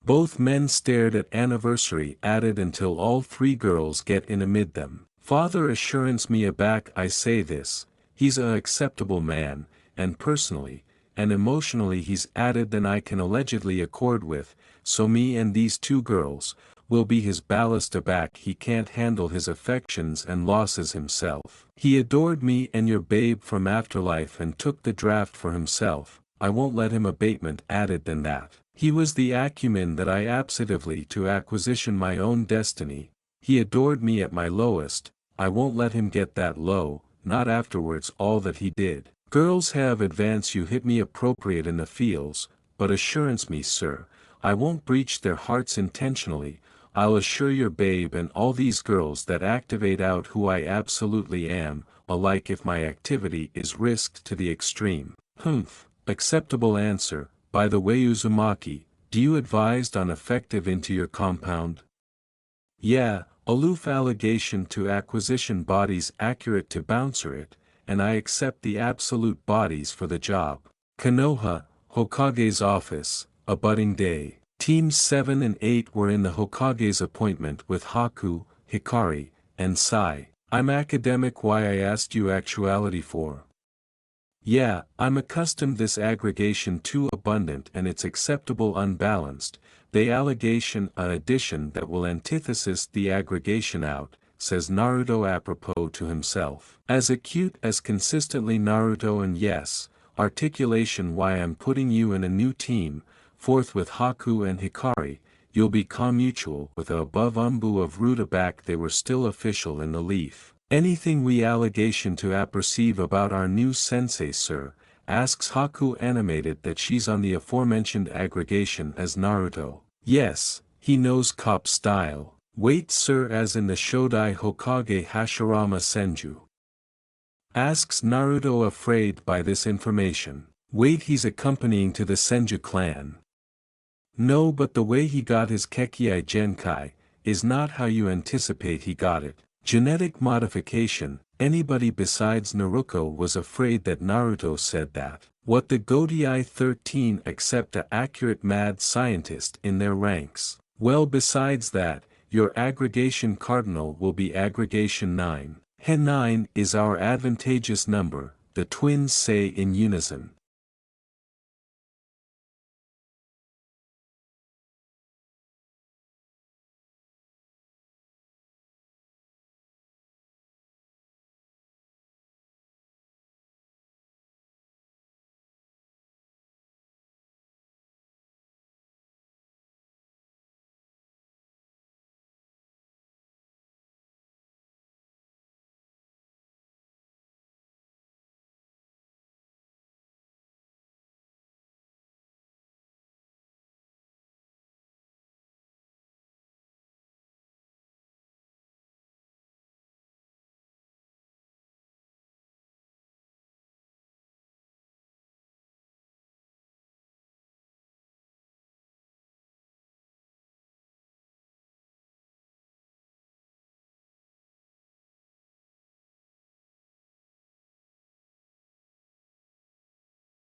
Both men stared at anniversary added until all three girls get in amid them. Father assurance me aback I say this, he's a acceptable man, and personally, and emotionally he's added than I can allegedly accord with, so me and these two girls, will be his ballast aback he can't handle his affections and losses himself. He adored me and your babe from afterlife and took the draft for himself, I won't let him abatement added than that. He was the acumen that I abstively to acquisition my own destiny, he adored me at my lowest, I won't let him get that low, not afterwards all that he did. Girls have advance you hit me appropriate in the feels, but assurance me sir, I won't breach their hearts intentionally, I'll assure your babe and all these girls that activate out who I absolutely am, alike if my activity is risked to the extreme. Humph, acceptable answer, by the way Uzumaki, do you advised on effective into your compound? Yeah, aloof allegation to acquisition bodies accurate to bouncer it, and I accept the absolute bodies for the job. Konoha, Hokage's office, a budding day. Teams 7 and 8 were in the Hokage's appointment with Haku, Hikari, and Sai. I'm academic why I asked you actuality for. Yeah, I'm accustomed this aggregation too abundant and it's acceptable unbalanced, the allegation a addition that will antithesis the aggregation out, says Naruto apropos to himself. As acute as consistently Naruto and yes, articulation why I'm putting you in a new team, forth with Haku and Hikari, you'll be commutual with the above umbu of Rutaback they were still official in the leaf. Anything we allegation to apperceive about our new sensei sir, asks Haku animated that she's on the aforementioned aggregation as Naruto. Yes, he knows cop style. Wait sir as in the Shodai Hokage Hashirama Senju. Asks Naruto afraid by this information. Wait he's accompanying to the Senju clan. No but the way he got his Kekkei Genkai, is not how you anticipate he got it. Genetic modification, anybody besides Naruto was afraid that Naruto said that. What the Godai 13 accept a accurate mad scientist in their ranks. Well besides that, your aggregation cardinal will be aggregation 9. Hen 9 is our advantageous number, the twins say in unison.